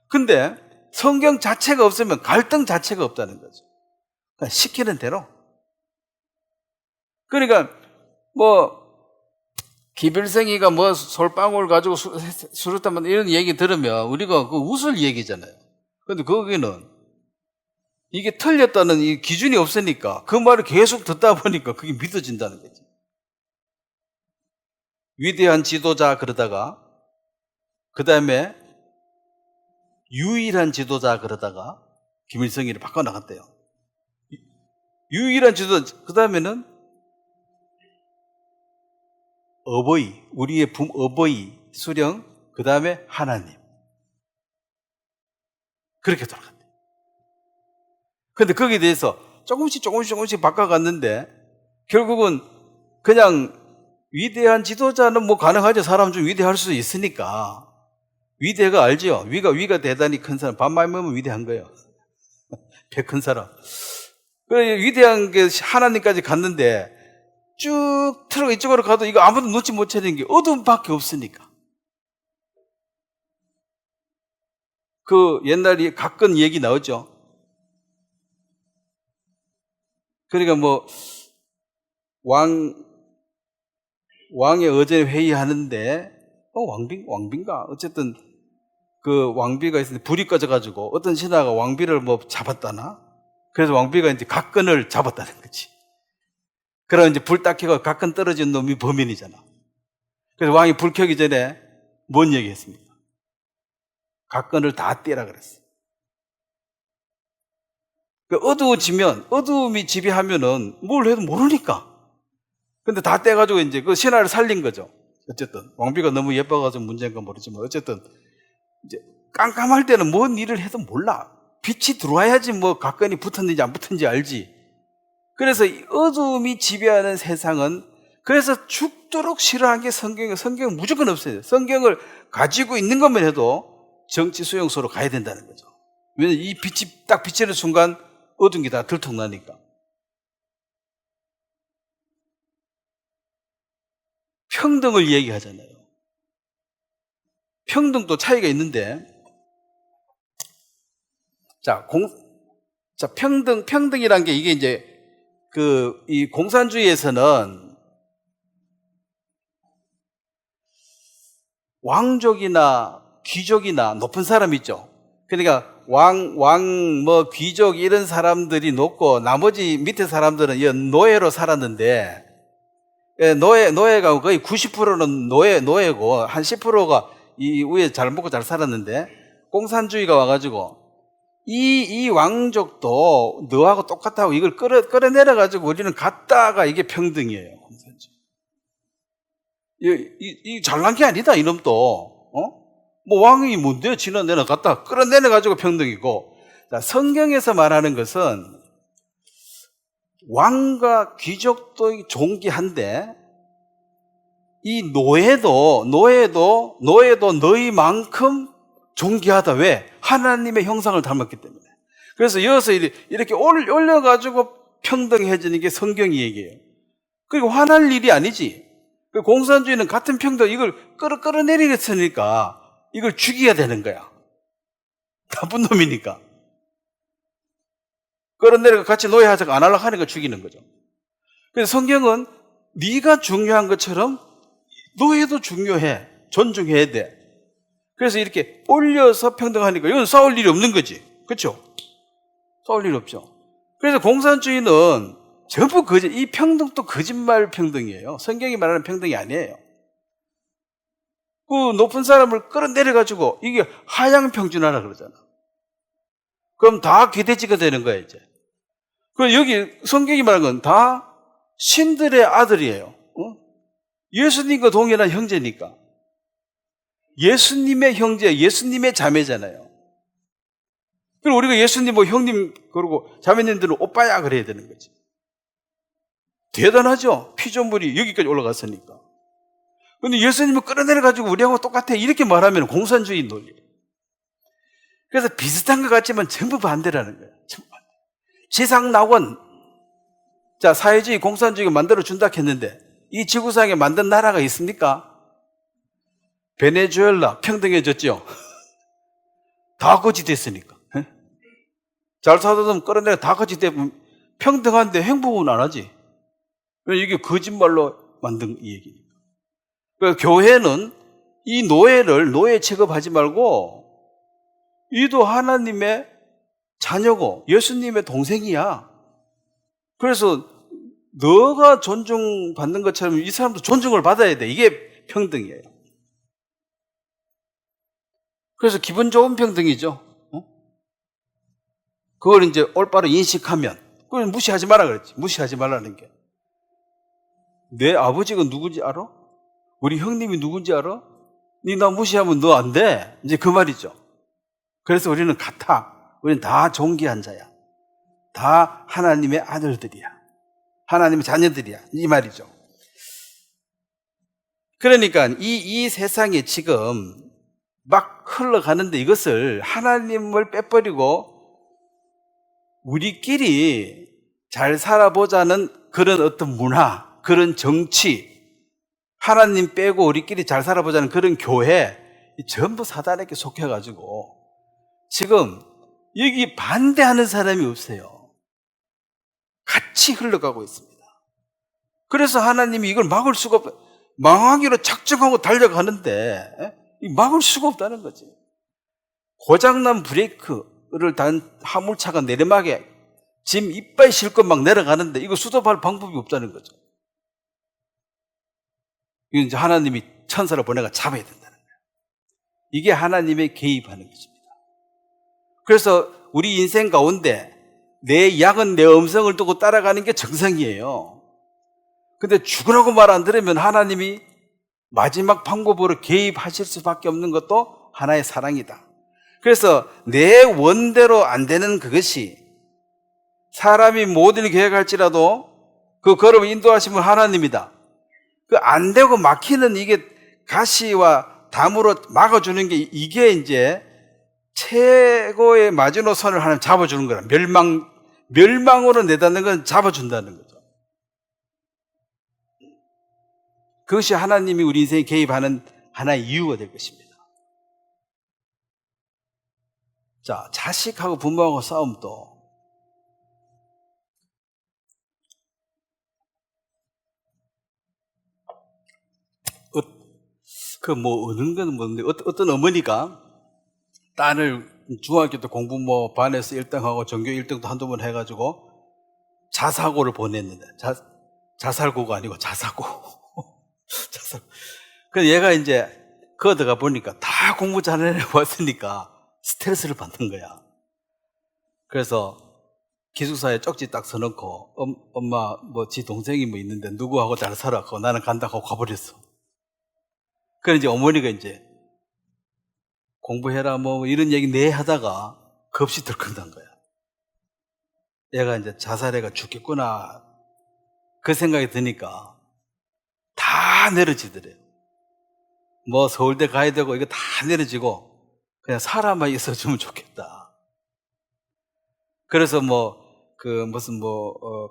근데 성경 자체가 없으면 갈등 자체가 없다는 거죠. 그러니까 시키는 대로. 그러니까 뭐 기빌생이가 뭐 솔방울 가지고 수르타면 이런 얘기 들으면 우리가 그 웃을 얘기잖아요. 근데 거기는 이게 틀렸다는 이 기준이 없으니까 그 말을 계속 듣다 보니까 그게 믿어진다는 거지. 위대한 지도자 그러다가 그 다음에 유일한 지도자 그러다가 김일성이를 바꿔나갔대요. 유일한 지도자 그 다음에는 어버이, 우리의 어버이 수령 그 다음에 하나님 그렇게 돌아갔대요. 근데 거기에 대해서 조금씩 바꿔갔는데 결국은 그냥 위대한 지도자는 뭐 가능하죠. 사람 좀 위대할 수 있으니까. 위대가 알죠? 위가 대단히 큰 사람. 밥 많이 먹으면 위대한 거예요. 배 큰 사람. 그래, 위대한 게 하나님까지 갔는데 쭉 틀어 이쪽으로 가도 이거 아무도 눈치 못 채는 게 어둠밖에 없으니까. 그 옛날에 가끔 얘기 나오죠. 그러니까 뭐 왕의 어제 회의하는데 왕비인가 어쨌든 그 왕비가 있는데 불이 꺼져가지고 어떤 신하가 왕비를 뭐 잡았다나 그래서 왕비가 이제 각근을 잡았다는 거지. 그럼 이제 불 딱 켜고 각근 떨어진 놈이 범인이잖아. 그래서 왕이 불 켜기 전에 뭔 얘기했습니까? 각근을 다 떼라 그랬어. 어두워지면 어두움이 지배하면은 뭘 해도 모르니까. 근데 다 떼가지고 이제 그 신하를 살린 거죠. 어쨌든 왕비가 너무 예뻐가지고 문제인가 모르지만 어쨌든 이제 깜깜할 때는 뭔 일을 해도 몰라. 빛이 들어와야지 뭐 각건이 붙었는지 안 붙었는지 알지. 그래서 이 어두움이 지배하는 세상은 그래서 죽도록 싫어하는 게 성경은 무조건 없어요. 성경을 가지고 있는 것만 해도 정치 수용소로 가야 된다는 거죠. 왜냐면 이 빛이 딱 비치는 순간 어두운 게 다 들통나니까. 평등을 얘기하잖아요. 평등도 차이가 있는데, 평등이란 게 이게 이제 이 공산주의에서는 왕족이나 귀족이나 높은 사람 있죠. 그러니까 뭐 귀족 이런 사람들이 높고 나머지 밑에 사람들은 노예로 살았는데 노예가 거의 90%는 노예고 한 10%가 이 위에 잘 먹고 잘 살았는데 공산주의가 와가지고 이 왕족도 너하고 똑같다고 이걸 끌어내려가지고 우리는 갖다가 이게 평등이에요. 공산주의. 이 잘난 게 아니다 이놈도. 뭐 왕이 뭔데요? 지는 내는 갖다 끌어내려가지고 평등이고. 자, 성경에서 말하는 것은 왕과 귀족도 존귀한데 이 노예도 너희만큼 존귀하다. 왜? 하나님의 형상을 닮았기 때문에. 그래서 이어서 이렇게 올려가지고 평등해지는 게 성경이 얘기해요. 그리고 화날 일이 아니지. 공산주의는 같은 평등 이걸 끌어내리겠으니까 이걸 죽여야 되는 거야. 나쁜 놈이니까. 끌어내려가 같이 노예하자고 안 하려고 하니까 죽이는 거죠. 그래서 성경은 네가 중요한 것처럼 노예도 중요해. 존중해야 돼. 그래서 이렇게 올려서 평등하니까 이건 싸울 일이 없는 거지. 그렇죠? 싸울 일 없죠. 그래서 공산주의는 전부 이 평등도 거짓말 평등이에요. 성경이 말하는 평등이 아니에요. 그 높은 사람을 끌어내려가지고 이게 하향 평준화라 그러잖아. 그럼 다 기대지가 되는 거야, 이제. 그 여기 성경이 말하는 건 다 신들의 아들이에요. 예수님과 동일한 형제니까. 예수님의 형제, 예수님의 자매잖아요. 그리고 우리가 예수님 뭐 형님 그러고 자매님들은 오빠야 그래야 되는 거지. 대단하죠? 피조물이 여기까지 올라갔으니까. 근데 예수님을 끌어내려가지고 우리하고 똑같아 이렇게 말하면 공산주의 논리. 그래서 비슷한 것 같지만 전부 반대라는 거예요. 전부 반대. 지상낙원. 자, 사회주의 공산주의가 만들어준다 했는데 이 지구상에 만든 나라가 있습니까? 베네수엘라 평등해졌죠? 다 거지 됐으니까. 잘 살던 끌어내려 다 거지 되면 평등한데 행복은 안 하지. 이게 거짓말로 만든 이 얘기니까. 그러니까 교회는 이 노예 취급하지 말고 이도 하나님의 자녀고 예수님의 동생이야. 그래서 너가 존중받는 것처럼 이 사람도 존중을 받아야 돼. 이게 평등이에요. 그래서 기분 좋은 평등이죠. 그걸 이제 올바로 인식하면 그걸 무시하지 마라 그랬지. 무시하지 말라는 게. 내 아버지가 누군지 알아? 우리 형님이 누군지 알아? 니 나 무시하면 너 안 돼. 이제 그 말이죠. 그래서 우리는 같아. 우리는 다 존귀한 자야. 다 하나님의 아들들이야. 하나님의 자녀들이야. 이 말이죠. 그러니까 이 세상에 지금 막 흘러가는데 이것을 하나님을 빼버리고 우리끼리 잘 살아보자는 그런 어떤 문화, 그런 정치, 하나님 빼고 우리끼리 잘 살아보자는 그런 교회, 전부 사단에게 속해가지고 지금 여기 반대하는 사람이 없어요. 같이 흘러가고 있습니다. 그래서 하나님이 이걸 막을 수가 없다. 망하기로 작정하고 달려가는데 막을 수가 없다는 거지. 고장난 브레이크를 단 화물차가 내리막에 짐 이빨 실컷 막 내려가는데 이거 수습할 방법이 없다는 거죠. 이건 이제 하나님이 천사를 보내가 잡아야 된다는 거예요. 이게 하나님의 개입하는 것입니다. 그래서 우리 인생 가운데 내 양은 내 음성을 두고 따라가는 게 정상이에요. 근데 죽으라고 말 안 들으면 하나님이 마지막 방법으로 개입하실 수밖에 없는 것도 하나의 사랑이다. 그래서 내 원대로 안 되는 그것이 사람이 모든 계획할지라도 그 걸음을 인도하시면 하나님이다. 그 안 되고 막히는 이게 가시와 담으로 막아주는 게 이게 이제 최고의 마지노선을 하나님 잡아주는 거라. 멸망으로 내닫는 건 잡아준다는 거죠. 그것이 하나님이 우리 인생에 개입하는 하나의 이유가 될 것입니다. 자, 자식하고 부모하고 싸움도 어느 건 뭔데 어떤 어머니가 딸을 중학교 때 공부 반에서 1등하고 전교 1등도 한두 번 해가지고 자사고를 보냈는데 자살고가 아니고 자사고. 그래서 얘가 이제 거기다가 보니까 다 공부 잘해 왔으니까 스트레스를 받는 거야. 그래서 기숙사에 쪽지 딱 써놓고 엄마 지 동생이 있는데 누구하고 잘 살아? 나는 간다고 가버렸어. 그래 이제 어머니가 이제 공부해라 이런 얘기 내 하다가 겁시 들끓는 거야. 얘가 이제 자살해가 죽겠구나 그 생각이 드니까 다 내려지더래요. 서울대 가야 되고 이거 다 내려지고 그냥 살아만 있어주면 좋겠다. 그래서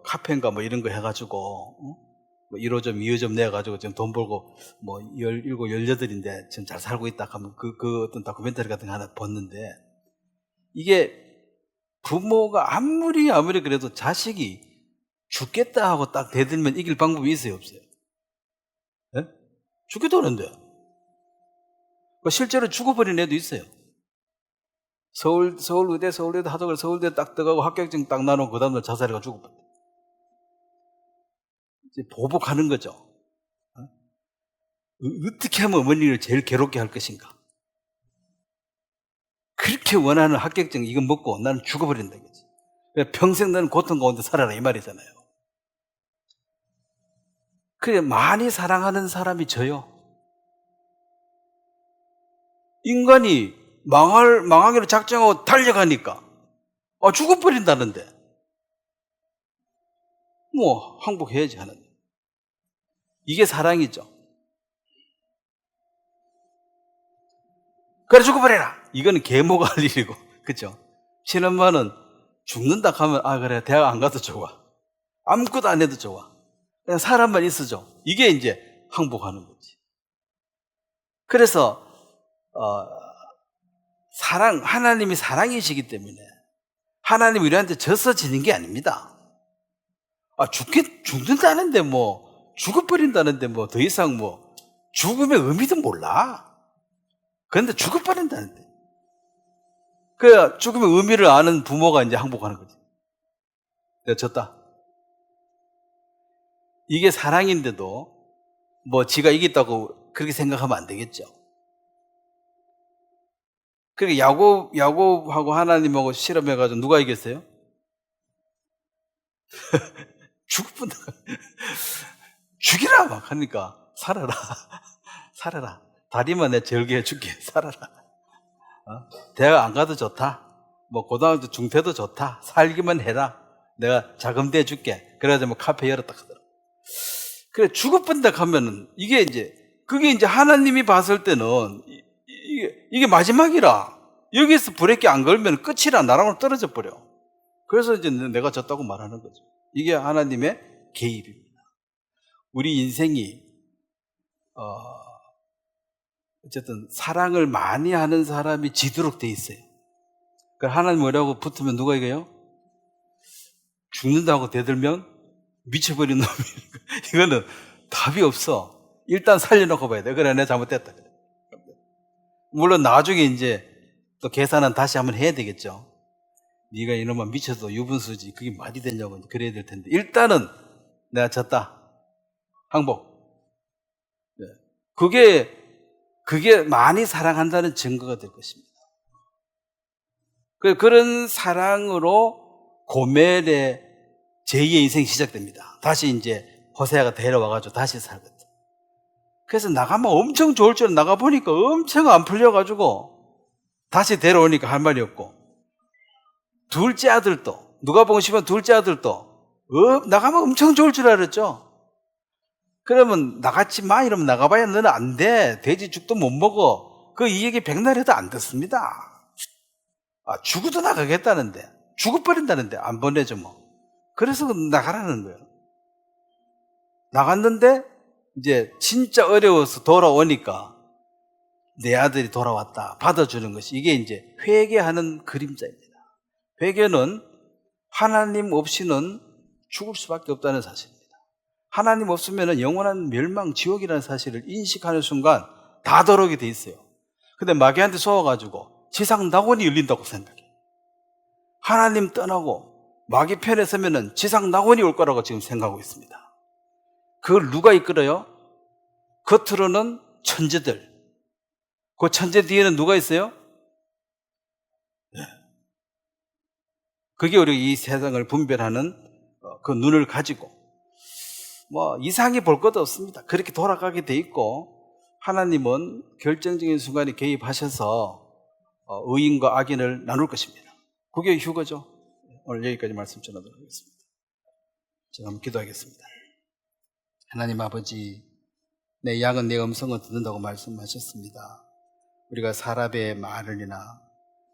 카페인가 이런 거 해가지고 1호점 2호점 내가지고 지금 돈 벌고 17, 18인데 지금 잘 살고 있다 하면 그 어떤 다큐멘터리 같은 거 하나 봤는데 이게 부모가 아무리 그래도 자식이 죽겠다 하고 딱 대들면 이길 방법이 있어요 없어요? 네? 죽겠다는데 실제로 죽어버린 애도 있어요. 서울의대 하다가 서울대 딱 들어가고 합격증 딱 나누고 그 다음날 자살해가 죽어버렸대. 이제 보복하는 거죠. 어떻게 하면 어머니를 제일 괴롭게 할 것인가? 그렇게 원하는 합격증 이거 먹고 나는 죽어버린다 이거지. 평생 너는 고통 가운데 살아라 이 말이잖아요. 그래 많이 사랑하는 사람이 져요. 인간이 망하기로 작정하고 달려가니까 죽어버린다는데 뭐 항복해야지 하는 이게 사랑이죠. 그래 죽어버려라 이거는 계모가 할 일이고 그죠? 친엄마는 죽는다 하면 그래 대학 안 가도 좋아 아무것도 안 해도 좋아 그냥 사람만 있어줘 이게 이제 항복하는 거지. 그래서 하나님이 사랑이시기 때문에 하나님 우리한테 져서 지는 게 아닙니다. 죽는다는데 죽어버린다는데 더 이상 죽음의 의미도 몰라. 그런데 죽어버린다는데. 그 죽음의 의미를 아는 부모가 이제 항복하는 거지. 내가 졌다. 이게 사랑인데도 지가 이겼다고 그렇게 생각하면 안 되겠죠. 그러니까 야곱하고 하나님하고 실험해가지고 누가 이겼어요? 죽을뿐다. 죽이라 막 하니까 살아라. 다리만 내 절개해 줄게. 살아라. 대학 안 가도 좋다. 고등학교 중퇴도 좋다. 살기만 해라. 내가 자금 대줄게. 그래가지고 카페 열었다 하더라. 그래 죽을뿐다 하면은 그게 이제 하나님이 봤을 때는 이게 마지막이라. 여기서 브레이크 안 걸면 끝이라 나랑으로 떨어져 버려. 그래서 이제 내가 졌다고 말하는 거죠. 이게 하나님의 개입입니다. 우리 인생이 어쨌든 사랑을 많이 하는 사람이 지도록 돼 있어요. 그러니까 하나님 뭐라고 붙으면 누가 이겨요? 죽는다고 대들면 미쳐버린 놈이 이거는 답이 없어. 일단 살려놓고 봐야 돼. 그래 내가 잘못됐다. 물론 나중에 이제 또 계산은 다시 한번 해야 되겠죠. 네가 이놈아 미쳐도 유분수지 그게 말이 되냐고 그래야 될 텐데 일단은 내가 졌다. 항복. 그게 많이 사랑한다는 증거가 될 것입니다. 그런 사랑으로 고멜의 제2의 인생이 시작됩니다. 다시 이제 호세아가 데려와가지고 다시 살거든. 그래서 나가면 엄청 좋을 줄 나가보니까 엄청 안 풀려가지고 다시 데려오니까 할 말이 없고 둘째 아들도 누가복음 10편 둘째 아들도 나가면 엄청 좋을 줄 알았죠. 그러면 나갔지 마 이러면 나가봐야 너는 안 돼. 돼지 죽도 못 먹어. 그 이 얘기 백날 해도 안 듣습니다. 죽어도 나가겠다는데 죽어버린다는데 안 보내줘 그래서 나가라는 거예요. 나갔는데 이제 진짜 어려워서 돌아오니까 내 아들이 돌아왔다 받아주는 것이 이게 이제 회개하는 그림자입니다. 회개는 하나님 없이는 죽을 수밖에 없다는 사실입니다. 하나님 없으면 영원한 멸망 지옥이라는 사실을 인식하는 순간 다 더러게 돼 있어요. 근데 마귀한테 속아가지고 지상 낙원이 열린다고 생각해. 하나님 떠나고 마귀 편에 서면은 지상 낙원이 올 거라고 지금 생각하고 있습니다. 그걸 누가 이끌어요? 겉으로는 천재들. 그 천재 뒤에는 누가 있어요? 그게 우리 이 세상을 분별하는 그 눈을 가지고 이상히 볼 것도 없습니다. 그렇게 돌아가게 돼 있고 하나님은 결정적인 순간에 개입하셔서 의인과 악인을 나눌 것입니다. 그게 휴거죠. 오늘 여기까지 말씀 전하도록 하겠습니다. 제가 한번 기도하겠습니다. 하나님 아버지, 내 양은 내 음성을 듣는다고 말씀하셨습니다. 우리가 사람의 말이나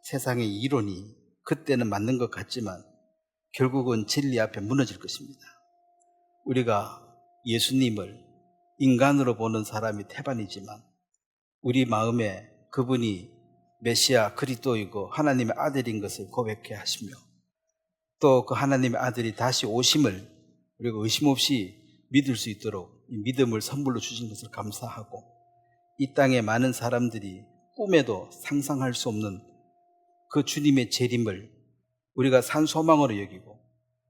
세상의 이론이 그때는 맞는 것 같지만 결국은 진리 앞에 무너질 것입니다. 우리가 예수님을 인간으로 보는 사람이 태반이지만 우리 마음에 그분이 메시아 그리스도이고 하나님의 아들인 것을 고백해 하시며 또 그 하나님의 아들이 다시 오심을 우리가 의심 없이 믿을 수 있도록 이 믿음을 선물로 주신 것을 감사하고 이 땅에 많은 사람들이 꿈에도 상상할 수 없는 그 주님의 재림을 우리가 산 소망으로 여기고,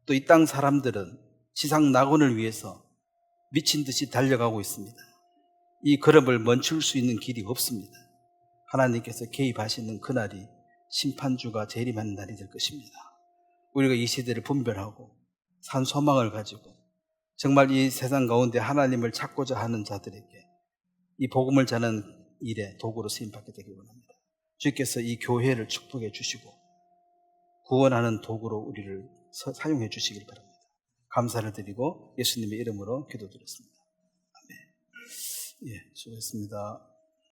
또 이 땅 사람들은 지상 낙원을 위해서 미친 듯이 달려가고 있습니다. 이 걸음을 멈출 수 있는 길이 없습니다. 하나님께서 개입하시는 그날이 심판주가 재림하는 날이 될 것입니다. 우리가 이 시대를 분별하고 산 소망을 가지고 정말 이 세상 가운데 하나님을 찾고자 하는 자들에게 이 복음을 전하는 일에 도구로 쓰임받게 되기 원합니다. 주께서 이 교회를 축복해 주시고 구원하는 도구로 우리를 사용해 주시길 바랍니다. 감사를 드리고 예수님의 이름으로 기도드렸습니다. 아멘. 예, 수고했습니다.